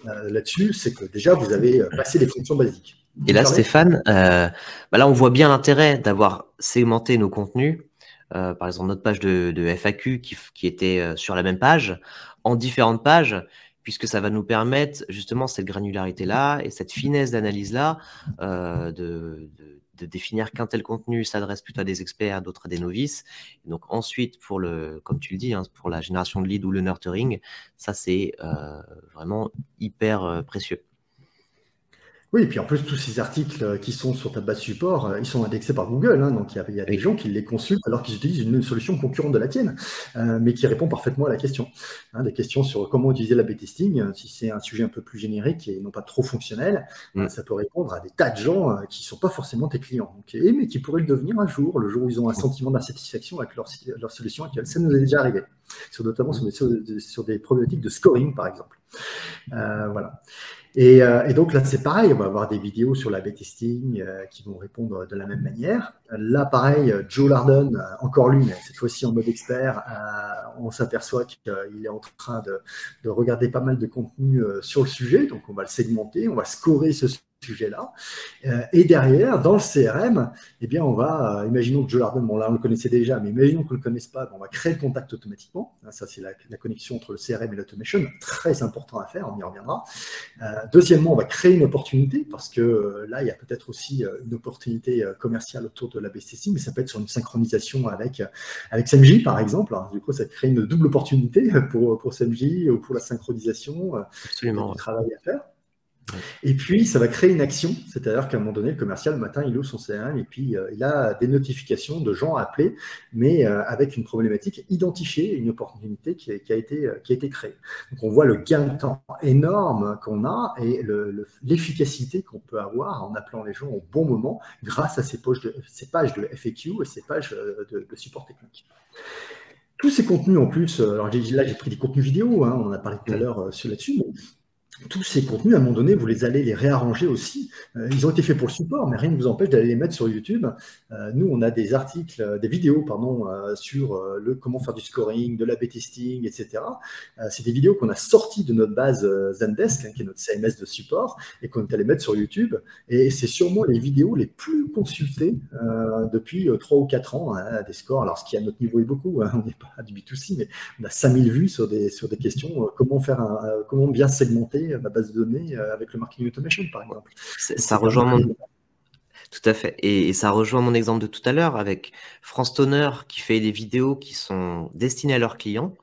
là-dessus, c'est que déjà vous avez passé les fonctions basiques. Et là, Stéphane, là on voit bien l'intérêt d'avoir segmenté nos contenus, par exemple notre page de FAQ qui était sur la même page, en différentes pages, puisque ça va nous permettre justement cette granularité-là et cette finesse d'analyse-là de définir qu'un tel contenu s'adresse plutôt à des experts, d'autres à des novices. Et donc ensuite, comme tu le dis, pour la génération de leads ou le nurturing, ça c'est vraiment hyper précieux. Oui, et puis en plus, tous ces articles qui sont sur ta base support, ils sont indexés par Google. Donc, il y a des gens qui les consultent alors qu'ils utilisent une solution concurrente de la tienne, mais qui répond parfaitement à la question. Des questions sur comment utiliser l'A/B testing, si c'est un sujet un peu plus générique et non pas trop fonctionnel, ça peut répondre à des tas de gens qui ne sont pas forcément tes clients, mais qui pourraient le devenir un jour, le jour où ils ont un sentiment d'insatisfaction avec leur solution actuelle. Ça nous est déjà arrivé, notamment sur des problématiques de scoring, par exemple. Voilà. Et donc là, c'est pareil, on va avoir des vidéos sur l'A/B testing qui vont répondre de la même manière. Là, pareil, Joe Larden, encore lui, mais cette fois-ci en mode expert, on s'aperçoit qu'il est en train de regarder pas mal de contenu sur le sujet. Donc, on va le segmenter, on va scorer ce sujet-là. Et derrière, dans le CRM, eh bien, on va, imaginons que Joe Larden, bon là, on le connaissait déjà, mais imaginons qu'on ne le connaisse pas, on va créer le contact automatiquement. Ça, c'est la connexion entre le CRM et l'automation, très important à faire, on y reviendra. Deuxièmement, on va créer une opportunité, parce que là, il y a peut-être aussi une opportunité commerciale autour de l'A/B testing, mais ça peut être sur une synchronisation avec SEMJ, par exemple. Alors, du coup, ça crée une double opportunité pour SEMJ ou pour la synchronisation. Absolument. Du travail à faire. Et puis, ça va créer une action, c'est-à-dire qu'à un moment donné, le commercial, le matin, il ouvre son CRM et puis il a des notifications de gens appelés, mais avec une problématique identifiée, une opportunité qui a été créée. Donc, on voit le gain de temps énorme qu'on a et l'efficacité qu'on peut avoir en appelant les gens au bon moment grâce à ces pages de FAQ et ces pages de support technique. Tous ces contenus en plus, alors là j'ai pris des contenus vidéo, on en a parlé tout à l'heure là-dessus, mais tous ces contenus, à un moment donné, vous allez les réarranger aussi. Ils ont été faits pour le support, mais rien ne vous empêche d'aller les mettre sur YouTube. Nous, on a des vidéos sur comment faire du scoring, de l'A/B testing, etc. C'est des vidéos qu'on a sorties de notre base Zendesk, qui est notre CMS de support, et qu'on est allé mettre sur YouTube. Et c'est sûrement les vidéos les plus consultées depuis 3 ou 4 ans, des scores. Alors, ce qui à notre niveau est beaucoup, on n'est pas du B2C, mais on a 5000 vues sur des questions. Comment bien segmenter ma base de données avec le marketing automation, par exemple. Ça rejoint mon... Tout à fait. Et ça rejoint mon exemple de tout à l'heure avec France Toner qui fait des vidéos qui sont destinées à leurs clients.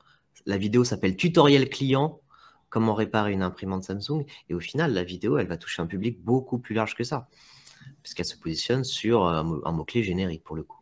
La vidéo s'appelle Tutoriel client, comment réparer une imprimante Samsung. Et au final, la vidéo, elle va toucher un public beaucoup plus large que ça, puisqu'elle se positionne sur un mot-clé générique pour le coup.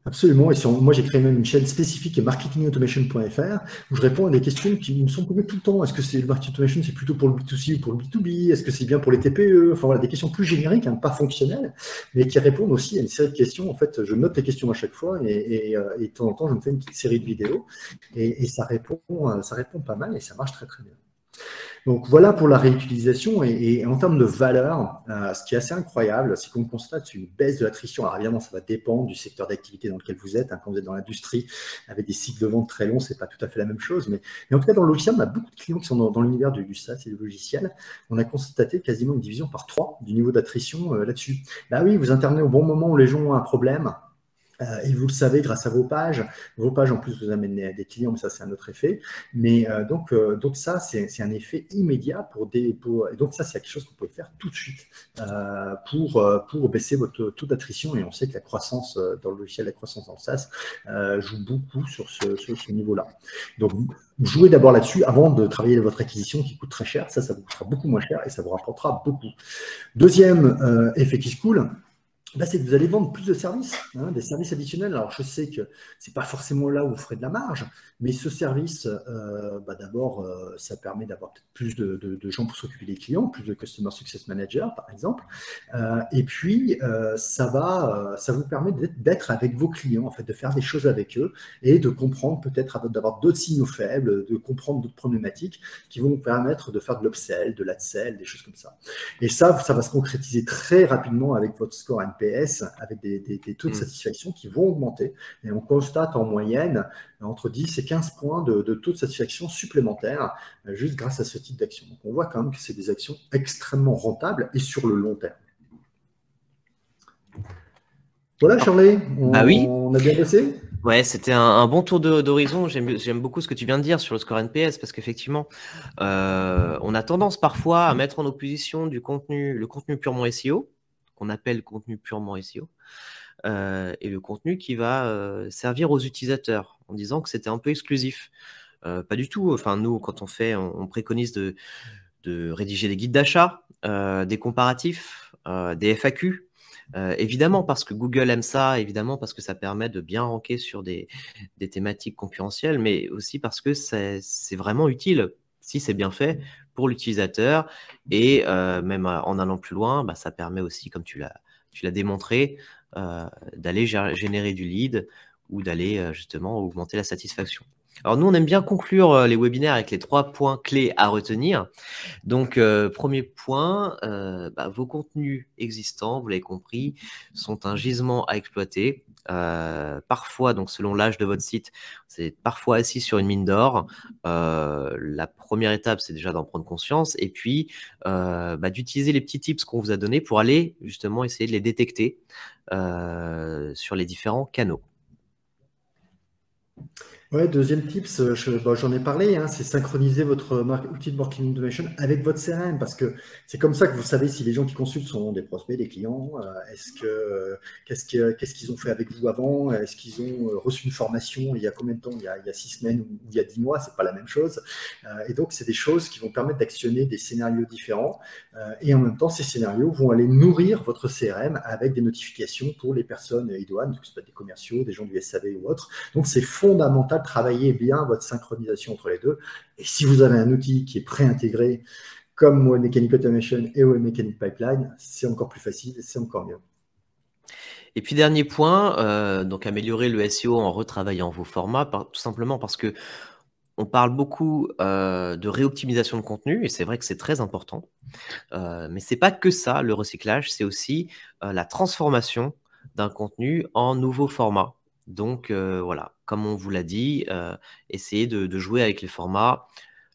Absolument. Et moi, j'ai créé même une chaîne spécifique, marketingautomation.fr, où je réponds à des questions qui me sont posées tout le temps. Est-ce que le marketing automation, c'est plutôt pour le B2C ou pour le B2B? Est-ce que c'est bien pour les TPE? Enfin, voilà, des questions plus génériques, pas fonctionnelles, mais qui répondent aussi à une série de questions. En fait, je note les questions à chaque fois et de temps en temps, je me fais une petite série de vidéos et ça répond pas mal et ça marche très, très bien. Donc voilà pour la réutilisation et en termes de valeur, ce qui est assez incroyable, c'est qu'on constate une baisse de l'attrition. Alors évidemment, ça va dépendre du secteur d'activité dans lequel vous êtes. Quand vous êtes dans l'industrie avec des cycles de vente très longs, c'est pas tout à fait la même chose. Mais en tout cas, dans le logiciel, on a beaucoup de clients qui sont dans l'univers du SaaS et du logiciel. On a constaté quasiment une division par 3 du niveau d'attrition là-dessus. Là oui, vous intervenez au bon moment où les gens ont un problème. Et vous le savez grâce à vos pages. Vos pages, en plus, vous amènent des clients, mais ça, c'est un autre effet. Mais donc ça, c'est un effet immédiat et donc ça, c'est quelque chose que vous pouvez faire tout de suite pour baisser votre taux d'attrition. Et on sait que la croissance dans le logiciel, la croissance dans le SaaS joue beaucoup sur ce niveau-là. Donc, jouez d'abord là-dessus avant de travailler votre acquisition qui coûte très cher. Ça vous coûtera beaucoup moins cher et ça vous rapportera beaucoup. Deuxième effet qui se coule, c'est que vous allez vendre plus de services, des services additionnels. Alors, je sais que ce n'est pas forcément là où vous ferez de la marge, mais ce service, d'abord, ça permet d'avoir peut-être plus de gens pour s'occuper des clients, plus de Customer Success Manager, par exemple. Et puis, ça vous permet d'être avec vos clients, en fait, de faire des choses avec eux et de comprendre peut-être, d'avoir d'autres signaux faibles, de comprendre d'autres problématiques qui vont vous permettre de faire de l'upsell, de l'ad-sell, des choses comme ça. Et ça va se concrétiser très rapidement avec votre score NPS, avec des taux de satisfaction qui vont augmenter. Et on constate en moyenne entre 10 et 15 points de taux de satisfaction supplémentaires juste grâce à ce type d'action. Donc, on voit quand même que c'est des actions extrêmement rentables et sur le long terme. Voilà, Shirley, on a bien bossé. Ouais, c'était un bon tour d'horizon. J'aime beaucoup ce que tu viens de dire sur le score NPS parce qu'effectivement, on a tendance parfois à mettre en opposition le contenu purement SEO, qu'on appelle contenu purement SEO, et le contenu qui va servir aux utilisateurs en disant que c'était un peu exclusif. Pas du tout. Enfin, nous, quand on préconise de rédiger des guides d'achat, des comparatifs, des FAQ. Évidemment parce que Google aime ça, évidemment parce que ça permet de bien ranker sur des thématiques concurrentielles, mais aussi parce que c'est vraiment utile si c'est bien fait pour l'utilisateur et même en allant plus loin, ça permet aussi, comme tu l'as démontré, d'aller générer du lead ou d'aller justement augmenter la satisfaction. Alors nous, on aime bien conclure les webinaires avec les 3 points clés à retenir. Donc, premier point, vos contenus existants, vous l'avez compris, sont un gisement à exploiter. Parfois, donc selon l'âge de votre site, c'est parfois assis sur une mine d'or. La première étape, c'est déjà d'en prendre conscience et puis d'utiliser les petits tips qu'on vous a donnés pour aller justement essayer de les détecter sur les différents canaux. Ouais, deuxième tips, j'en ai parlé, c'est synchroniser votre outil de marketing automation avec votre CRM parce que c'est comme ça que vous savez si les gens qui consultent sont des prospects, des clients. Qu'est-ce qu'ils ont fait avec vous avant? Est-ce qu'ils ont reçu une formation il y a combien de temps? Il y a 6 semaines ou il y a 10 mois, c'est pas la même chose. Et donc, c'est des choses qui vont permettre d'actionner des scénarios différents. Et en même temps, ces scénarios vont aller nourrir votre CRM avec des notifications pour les personnes idoines, que ce soit des commerciaux, des gens du SAV ou autres. Donc, c'est fondamental de travailler bien votre synchronisation entre les deux. Et si vous avez un outil qui est pré-intégré, comme Web Mechanic Automation et Web Mechanic Pipeline, c'est encore plus facile, c'est encore mieux. Et puis, dernier point, donc améliorer le SEO en retravaillant vos formats, tout simplement parce que on parle beaucoup de réoptimisation de contenu, et c'est vrai que c'est très important. Mais ce n'est pas que ça, le recyclage, c'est aussi la transformation d'un contenu en nouveau format. Donc, voilà, comme on vous l'a dit, essayez de jouer avec les formats.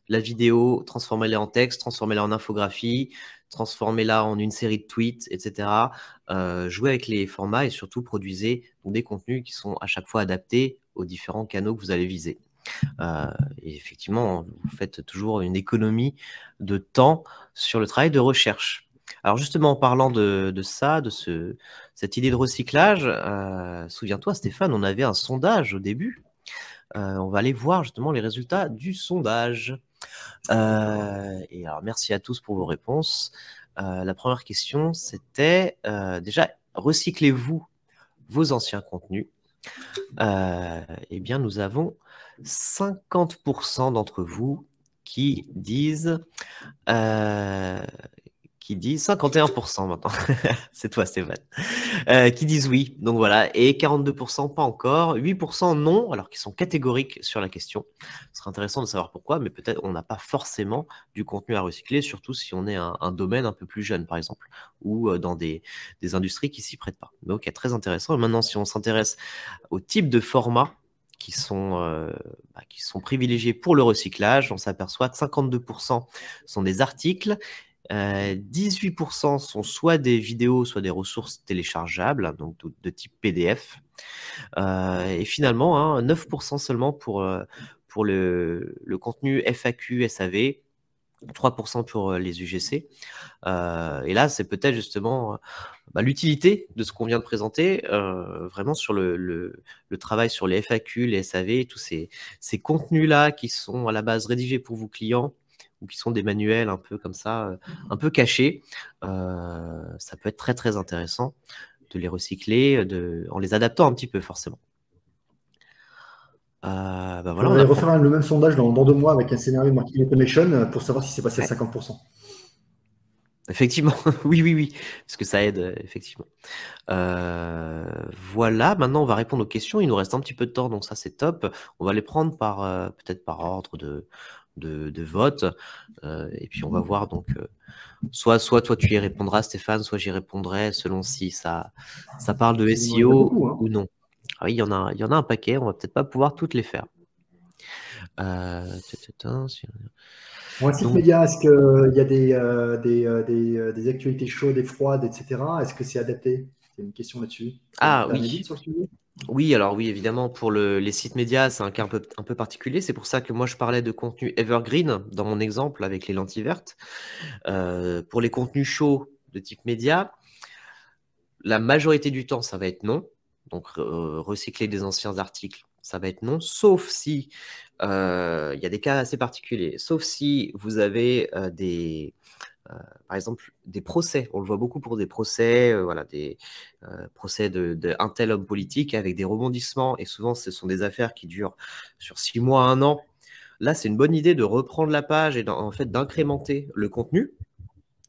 La vidéo, transformez-la en texte, transformez-la en infographie, transformez-la en une série de tweets, etc. Jouez avec les formats et surtout produisez des contenus qui sont à chaque fois adaptés aux différents canaux que vous allez viser. Et effectivement, vous faites toujours une économie de temps sur le travail de recherche. Alors justement, en parlant de ça, cette idée de recyclage, souviens-toi Stéphane, on avait un sondage au début. On va aller voir justement les résultats du sondage. Et alors, merci à tous pour vos réponses. La première question, c'était déjà, recyclez-vous vos anciens contenus? Eh bien, nous avons 50% d'entre vous qui disent 51% maintenant, c'est toi Stéphane, qui disent oui, donc voilà, et 42% pas encore, 8% non, alors qu'ils sont catégoriques sur la question. Ce serait intéressant de savoir pourquoi, mais peut-être on n'a pas forcément du contenu à recycler, surtout si on est un domaine un peu plus jeune, par exemple, ou dans des industries qui s'y prêtent pas. Donc, très intéressant. Et maintenant, si on s'intéresse au type de format qui sont privilégiés pour le recyclage, on s'aperçoit que 52% sont des articles, 18% sont soit des vidéos, soit des ressources téléchargeables, donc de type PDF. Et finalement, hein, 9% seulement pour le contenu FAQ, SAV, 3% pour les UGC. Et là, c'est peut-être justement l'utilité de ce qu'on vient de présenter, vraiment sur le travail sur les FAQ, les SAV, tous ces contenus-là qui sont à la base rédigés pour vos clients ou qui sont des manuels un peu comme ça, un peu cachés. Ça peut être très, très intéressant de les recycler en les adaptant un petit peu, forcément. Voilà, on va refaire le même sondage dans 2 mois avec un scénario de marketing automation pour savoir si c'est passé à 50%. Effectivement, oui, parce que ça aide, effectivement. Voilà, maintenant on va répondre aux questions. Il nous reste un petit peu de temps, donc ça c'est top. On va les prendre peut-être par ordre de vote. Et puis on va voir donc soit toi tu y répondras, Stéphane, soit j'y répondrai selon si ça parle de SEO beaucoup, hein. ou non. Ah oui, il y en a un paquet, on va peut-être pas pouvoir toutes les faire. Un site média, est-ce qu'il y a des actualités chaudes et froides, etc. Est-ce que c'est adapté? C'est une question là-dessus. Oui. Oui, alors oui, évidemment, pour les sites médias, c'est un cas un peu particulier. C'est pour ça que moi, je parlais de contenu evergreen dans mon exemple avec les lentilles vertes. Pour les contenus chauds de type média, la majorité du temps, ça va être non. Donc, recycler des anciens articles, ça va être non, sauf si, il y a des cas assez particuliers, sauf si vous avez par exemple, des procès. On le voit beaucoup pour des procès, des procès d'un tel homme politique avec des rebondissements. Et souvent, ce sont des affaires qui durent sur 6 mois, 1 an. Là, c'est une bonne idée de reprendre la page et en fait d'incrémenter le contenu.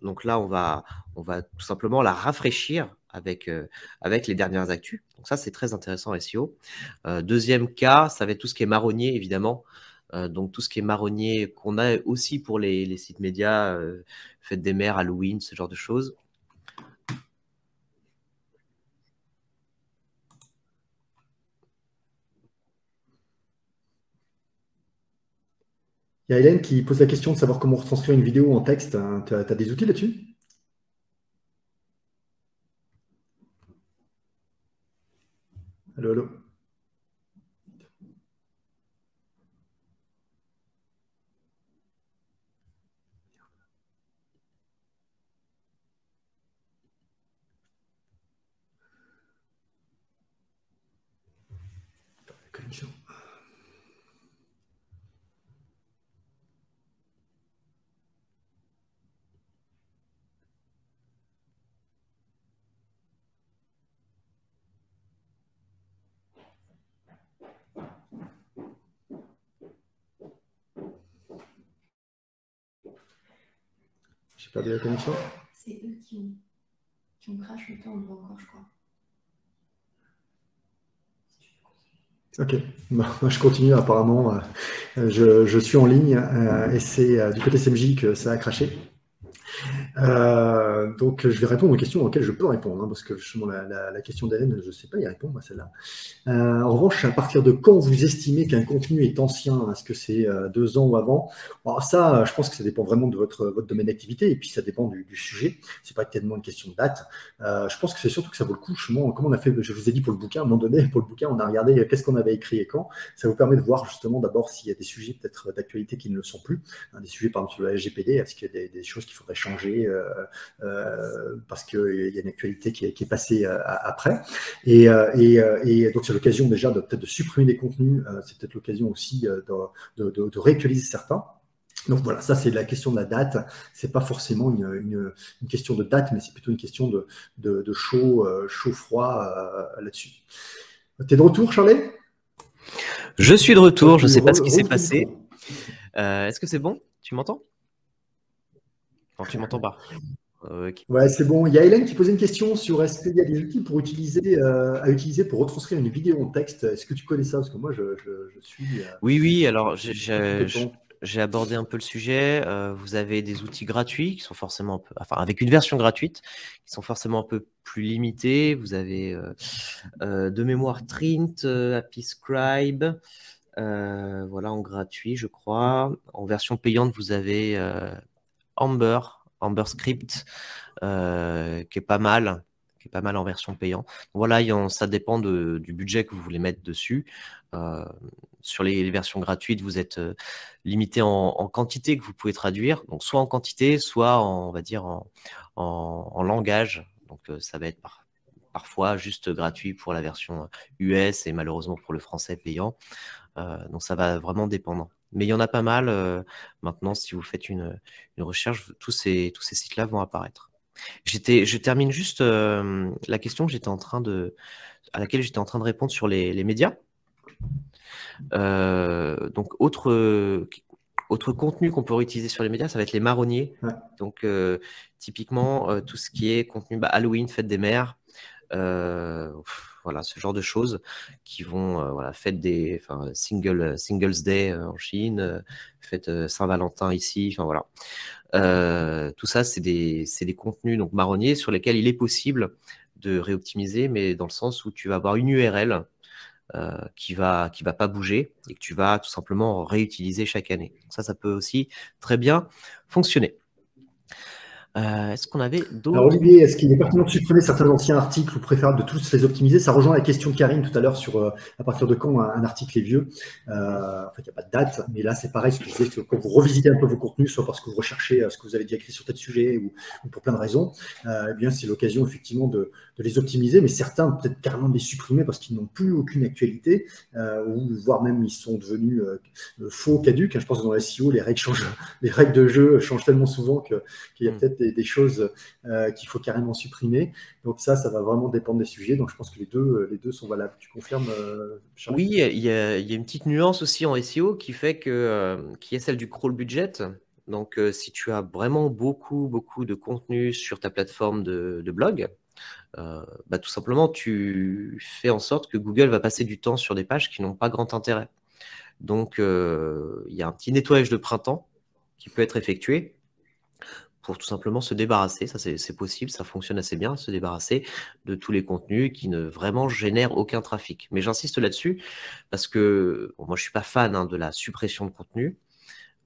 Donc là, on va tout simplement la rafraîchir avec les dernières actus. Donc ça, c'est très intéressant SEO. Deuxième cas, ça va être tout ce qui est marronnier, évidemment. Donc tout ce qui est marronnier qu'on a aussi pour les sites médias, fête des mères, Halloween, ce genre de choses. Il y a Hélène qui pose la question de savoir comment retranscrire une vidéo en texte. Tu as des outils là-dessus? Allô, allô. Connexion. J'ai perdu la connexion. C'est eux qui ont crash le temps, on le voit encore, je crois. Ok, je continue apparemment. Je suis en ligne et c'est du côté SMJ que ça a craché. Donc, je vais répondre aux questions auxquelles je peux répondre, parce que justement, la question d'Hélène, je ne sais pas y répondre, moi, celle-là. En revanche, à partir de quand vous estimez qu'un contenu est ancien? Est-ce que c'est 2 ans ou avant? Alors ça, je pense que ça dépend vraiment de votre domaine d'activité, et puis ça dépend du sujet. C'est pas tellement une question de date. Je pense que c'est surtout que ça vaut le coup, justement, comme on a fait, je vous ai dit pour le bouquin, à un moment donné, pour le bouquin, on a regardé qu'est-ce qu'on avait écrit et quand. Ça vous permet de voir justement d'abord s'il y a des sujets peut-être d'actualité qui ne le sont plus. Des sujets, par exemple, sur le RGPD, est-ce qu'il y a des choses qu'il faudrait changer parce qu'il y a une actualité qui est passée après. Et donc, c'est l'occasion déjà peut-être de supprimer des contenus. C'est peut-être l'occasion aussi de réactualiser certains. Donc voilà, ça c'est la question de la date. C'est pas forcément une question de date, mais c'est plutôt une question de chaud-froid là-dessus. T'es de retour, Charlie? Je suis de retour, je ne sais pas ce qui s'est passé. Est-ce que c'est bon? Tu m'entends? Non, tu m'entends pas. Okay. Ouais, c'est bon. Il y a Hélène qui posait une question sur est-ce qu'il y a des outils à utiliser pour retranscrire une vidéo en texte. Est-ce que tu connais ça? Parce que moi, je suis. Oui. Alors, j'ai abordé un peu le sujet. Vous avez des outils gratuits qui sont forcément un peu, avec une version gratuite, qui sont forcément un peu plus limités. Vous avez de mémoire Trint, Happy Scribe, voilà, en gratuit, je crois. En version payante, vous avez Amber Amber Script, qui est pas mal. Qui est pas mal en version payant. Voilà, ça dépend du budget que vous voulez mettre dessus. Sur les versions gratuites, vous êtes limité en quantité que vous pouvez traduire. Donc, soit en quantité, soit on va dire en langage. Donc, ça va être parfois juste gratuit pour la version US et malheureusement pour le français payant. Donc, ça va vraiment dépendre. Mais il y en a pas mal. Maintenant, si vous faites une recherche, tous ces sites-là vont apparaître. Je termine juste la question que à laquelle j'étais en train de répondre sur les médias. Donc, autre contenu qu'on peut réutiliser sur les médias, ça va être les marronniers. Ouais. Donc, typiquement, tout ce qui est contenu Halloween, fête des mères, voilà, ce genre de choses qui vont, voilà, fête des, Singles Day en Chine, fête Saint-Valentin ici, enfin voilà. Tout ça, c'est des contenus donc marronniers sur lesquels il est possible de réoptimiser, mais dans le sens où tu vas avoir une URL qui va pas bouger et que tu vas tout simplement réutiliser chaque année. Donc ça peut aussi très bien fonctionner. Est-ce qu'on avait d'autres? Alors Olivier, est-ce qu'il est pertinent de supprimer certains anciens articles ou préférable de tous les optimiser? Ça rejoint la question de Karine tout à l'heure sur à partir de quand un article est vieux. En fait, il n'y a pas de date, mais là, c'est pareil, ce que je disais, que quand vous revisitez un peu vos contenus, soit parce que vous recherchez ce que vous avez déjà écrit sur tel sujet ou pour plein de raisons, eh bien, c'est l'occasion effectivement de les optimiser, mais certains peut-être carrément de les supprimer parce qu'ils n'ont plus aucune actualité, ou voire même ils sont devenus faux, caducs. Je pense que dans la SEO, les règles de jeu changent tellement souvent qu'il y a peut-être des choses qu'il faut carrément supprimer. Donc ça va vraiment dépendre des sujets. Donc je pense que les deux sont valables. Tu confirmes, Charles? Oui, il y a une petite nuance aussi en SEO qui fait qui est celle du crawl budget. Donc si tu as vraiment beaucoup de contenu sur ta plateforme de blog, tout simplement tu fais en sorte que Google va passer du temps sur des pages qui n'ont pas grand intérêt. Donc il y a un petit nettoyage de printemps qui peut être effectué pour tout simplement se débarrasser, ça c'est possible, ça fonctionne assez bien, se débarrasser de tous les contenus qui ne vraiment génèrent aucun trafic. Mais j'insiste là-dessus parce que moi je suis pas fan de la suppression de contenu,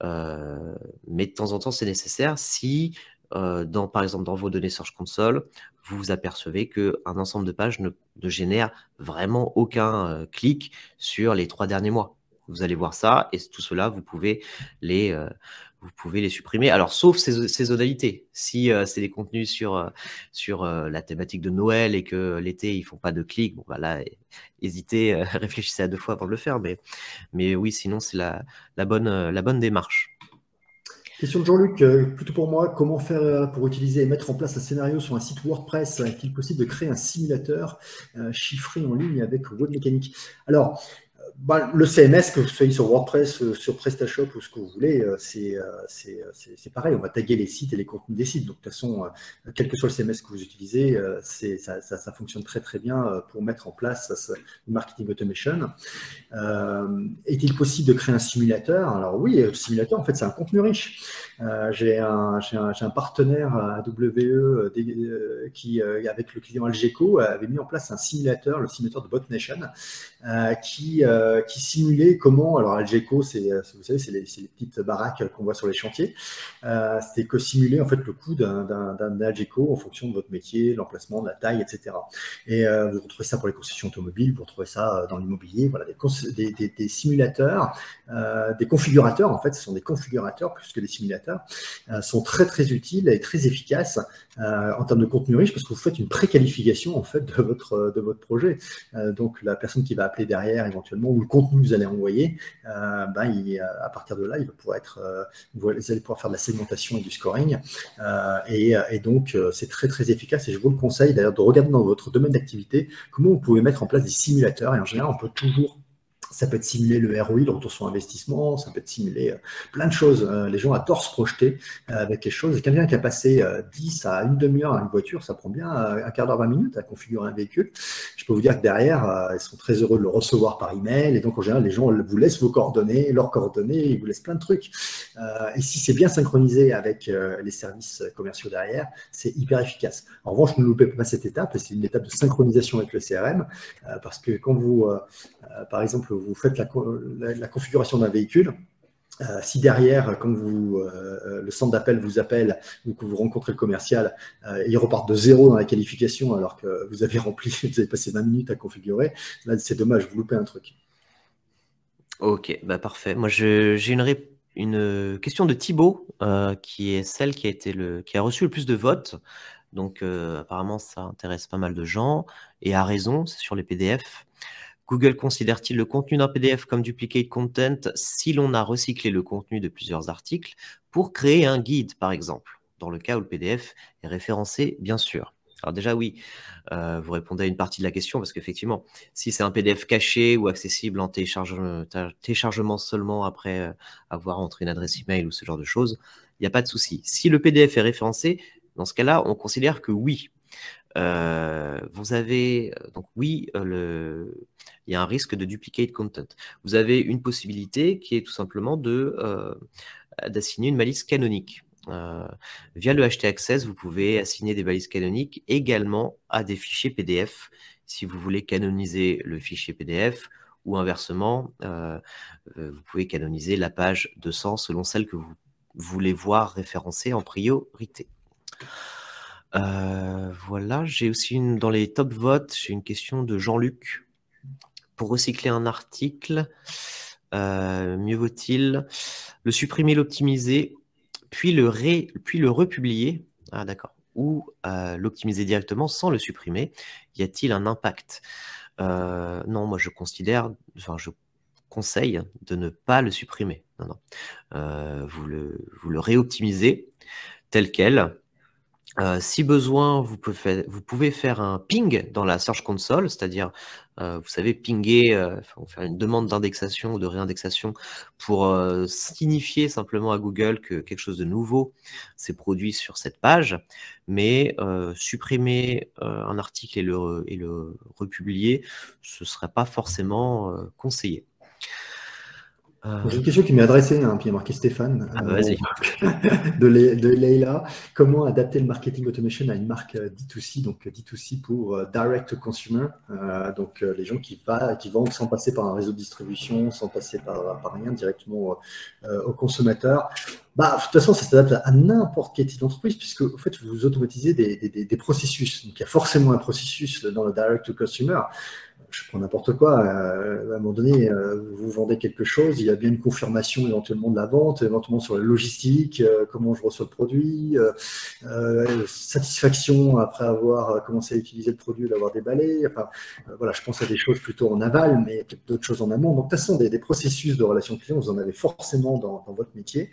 mais de temps en temps c'est nécessaire si par exemple dans vos données Search Console, vous vous apercevez qu'un ensemble de pages ne génère vraiment aucun clic sur les 3 derniers mois. Vous allez voir ça et tout cela, vous pouvez les supprimer. Alors, sauf saisonnalité. Si c'est des contenus sur la thématique de Noël et que l'été, ils font pas de clics, bon, là, hésitez, réfléchissez à 2 fois avant de le faire. Mais oui, sinon, c'est la bonne démarche. Question de Jean-Luc, plutôt pour moi, comment faire pour utiliser et mettre en place un scénario sur un site WordPress? Est-il possible de créer un simulateur chiffré en ligne avec Webmécanique? Alors, le CMS, que vous soyez sur WordPress, sur PrestaShop ou ce que vous voulez, c'est pareil. On va taguer les sites et les contenus des sites. Donc, de toute façon, quel que soit le CMS que vous utilisez, ça fonctionne très, très bien pour mettre en place le marketing automation. Est-il possible de créer un simulateur? Alors oui, le simulateur, en fait, c'est un contenu riche. J'ai un partenaire AWE qui, avec le client Algeco, avait mis en place un simulateur, le simulateur de BotNation, qui simulait comment, alors Algeco, vous savez, c'est les petites baraques qu'on voit sur les chantiers, c'est que simuler en fait le coût d'un Algeco en fonction de votre métier, l'emplacement, de la taille, etc. Et vous retrouvez ça pour les concessions automobiles, vous retrouvez ça dans l'immobilier, voilà, des simulateurs, des configurateurs, en fait, ce sont des configurateurs plus que des simulateurs, sont très très utiles et très efficaces en termes de contenu riche parce que vous faites une préqualification en fait de votre projet. Donc la personne qui va appeler derrière éventuellement ou le contenu que vous allez envoyer, à partir de là, il va pouvoir vous allez pouvoir faire de la segmentation et du scoring. Et donc c'est très très efficace et je vous le conseille d'ailleurs de regarder dans votre domaine d'activité comment vous pouvez mettre en place des simulateurs et en général on peut toujours. Ça peut être simuler le ROI, le retour sur investissement, ça peut être simuler plein de choses. Les gens adorent se projeter avec les choses. Quelqu'un qui a passé 10 à une demi-heure à une voiture, ça prend bien un quart d'heure, 20 minutes à configurer un véhicule. Je peux vous dire que derrière, ils sont très heureux de le recevoir par email. Et donc, en général, les gens vous laissent vos coordonnées, leurs coordonnées, ils vous laissent plein de trucs. Et si c'est bien synchronisé avec les services commerciaux derrière, c'est hyper efficace. En revanche, ne loupez pas cette étape. C'est une étape de synchronisation avec le CRM parce que quand vous, par exemple, vous faites la configuration d'un véhicule, Si derrière, quand le centre d'appel vous appelle ou que vous rencontrez le commercial, ils repartent de zéro dans la qualification alors que vous avez vous avez passé 20 minutes à configurer, là c'est dommage, vous loupez un truc. Ok, bah parfait. Moi, j'ai une question de Thibaut, qui est celle qui a reçu le plus de votes. Donc, apparemment, ça intéresse pas mal de gens, et a raison, c'est sur les PDF. Google considère-t-il le contenu d'un PDF comme duplicate content si l'on a recyclé le contenu de plusieurs articles pour créer un guide, par exemple, dans le cas où le PDF est référencé, bien sûr. Alors déjà, oui, vous répondez à une partie de la question, parce qu'effectivement, si c'est un PDF caché ou accessible en téléchargement seulement après avoir entré une adresse email ou ce genre de choses, il n'y a pas de souci. Si le PDF est référencé, dans ce cas-là, on considère que oui. Vous avez, donc oui, il y a un risque de duplicate content. Vous avez une possibilité qui est tout simplement d'assigner une balise canonique. Via le htaccess, vous pouvez assigner des balises canoniques également à des fichiers PDF si vous voulez canoniser le fichier PDF, ou inversement, vous pouvez canoniser la page 200 selon celle que vous voulez voir référencée en priorité. Voilà, j'ai aussi dans les top votes, j'ai une question de Jean-Luc. Pour recycler un article, mieux vaut-il le supprimer, l'optimiser, puis le republier, ah d'accord, ou l'optimiser directement sans le supprimer? Y a-t-il un impact? Non, moi je conseille de ne pas le supprimer. Non, non. Vous le réoptimisez tel quel. Si besoin, vous pouvez faire un ping dans la Search Console, c'est-à-dire, vous savez, pinguer, faire une demande d'indexation ou de réindexation pour signifier simplement à Google que quelque chose de nouveau s'est produit sur cette page. Mais supprimer un article et le republier, ce ne serait pas forcément conseillé. J'ai une question qui m'est adressée, hein, puis il y a marqué Stéphane, Vas-y. de Leïla. Comment adapter le marketing automation à une marque D2C, donc D2C pour direct to consumer, donc les gens qui vendent sans passer par un réseau de distribution, sans passer par rien, directement au consommateur. Bah, de toute façon, ça s'adapte à n'importe quel type d'entreprise, puisque en fait, vous automatisez des processus. Donc, il y a forcément un processus dans le direct to consumer. Je prends n'importe quoi, à un moment donné, vous vendez quelque chose, il y a bien une confirmation éventuellement de la vente, éventuellement sur la logistique, comment je reçois le produit, satisfaction après avoir commencé à utiliser le produit, l'avoir déballé. Enfin, voilà, je pense à des choses plutôt en aval, mais peut-être d'autres choses en amont. Donc, de toute façon, des processus de relation client, vous en avez forcément dans votre métier.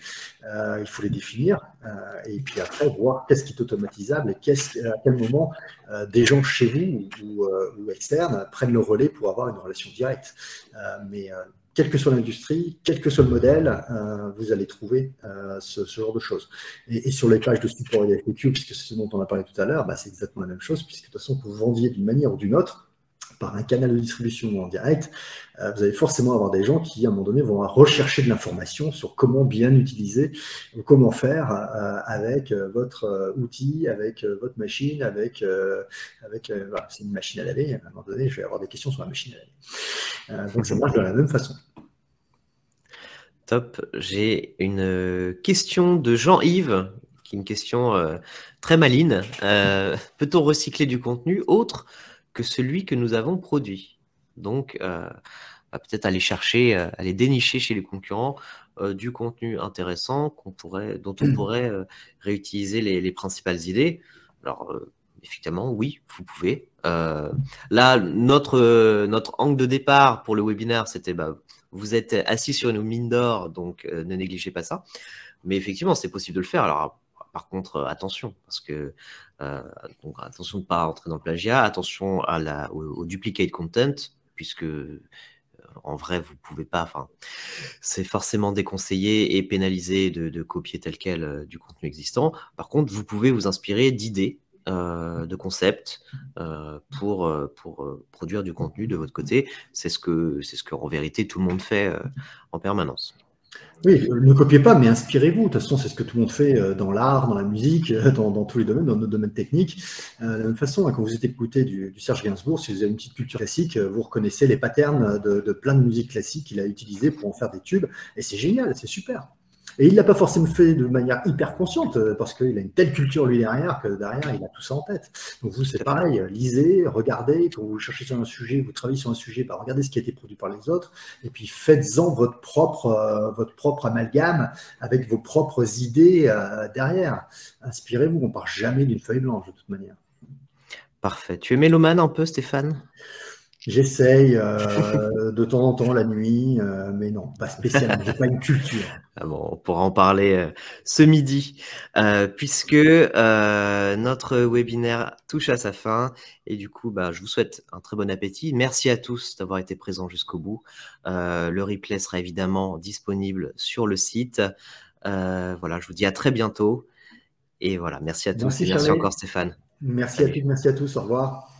Il faut les définir et puis après, voir qu'est-ce qui est automatisable et à quel moment des gens chez vous ou externes prennent le relais pour avoir une relation directe. Mais quelle que soit l'industrie, quel que soit le modèle, vous allez trouver ce genre de choses. Et sur les pages de support et FAQ, puisque c'est ce dont on a parlé tout à l'heure, bah, c'est exactement la même chose, puisque de toute façon, que vous vendiez d'une manière ou d'une autre, par un canal de distribution en direct, vous allez forcément avoir des gens qui, à un moment donné, vont rechercher de l'information sur comment bien utiliser, ou comment faire avec votre outil, avec votre machine, voilà, c'est une machine à laver. À un moment donné, je vais avoir des questions sur la machine à laver. Donc, ça marche de la même façon. Top. J'ai une question de Jean-Yves, qui est une question très maligne. Peut-on recycler du contenu autre que celui que nous avons produit? Donc, peut-être aller dénicher chez les concurrents du contenu intéressant dont on pourrait réutiliser les principales idées. Alors, effectivement, oui, vous pouvez. Là, notre angle de départ pour le webinaire, c'était vous êtes assis sur une mine d'or, donc ne négligez pas ça. Mais effectivement, c'est possible de le faire. Alors, par contre, attention, parce que donc, attention de ne pas rentrer dans le plagiat, attention au duplicate content, puisque en vrai, vous pouvez pas. Enfin, c'est forcément déconseillé et pénalisé de copier tel quel du contenu existant. Par contre, vous pouvez vous inspirer d'idées, de concepts pour produire du contenu de votre côté. C'est ce que en vérité tout le monde fait en permanence. Oui, ne copiez pas, mais inspirez-vous. De toute façon, c'est ce que tout le monde fait dans l'art, dans la musique, dans tous les domaines, dans nos domaines techniques. De la même façon, quand vous écoutez du Serge Gainsbourg, si vous avez une petite culture classique, vous reconnaissez les patterns de plein de musique classique qu'il a utilisé pour en faire des tubes. Et c'est génial, c'est super. Et il ne l'a pas forcément fait de manière hyper consciente, parce qu'il a une telle culture, lui, derrière, que derrière, il a tout ça en tête. Donc vous, c'est pareil, lisez, regardez, quand vous cherchez sur un sujet, vous travaillez sur un sujet, regardez ce qui a été produit par les autres, et puis faites-en votre propre amalgame avec vos propres idées derrière. Inspirez-vous, on ne part jamais d'une feuille blanche, de toute manière. Parfait. Tu es mélomane un peu, Stéphane? J'essaye de temps en temps la nuit, mais non, pas spécialement. J'ai pas une culture. Ah bon, on pourra en parler ce midi, puisque notre webinaire touche à sa fin. Et du coup, je vous souhaite un très bon appétit. Merci à tous d'avoir été présents jusqu'au bout. Le replay sera évidemment disponible sur le site. Voilà, je vous dis à très bientôt. Et voilà, merci à tous et merci encore Stéphane. Merci à toutes, merci à tous. Au revoir.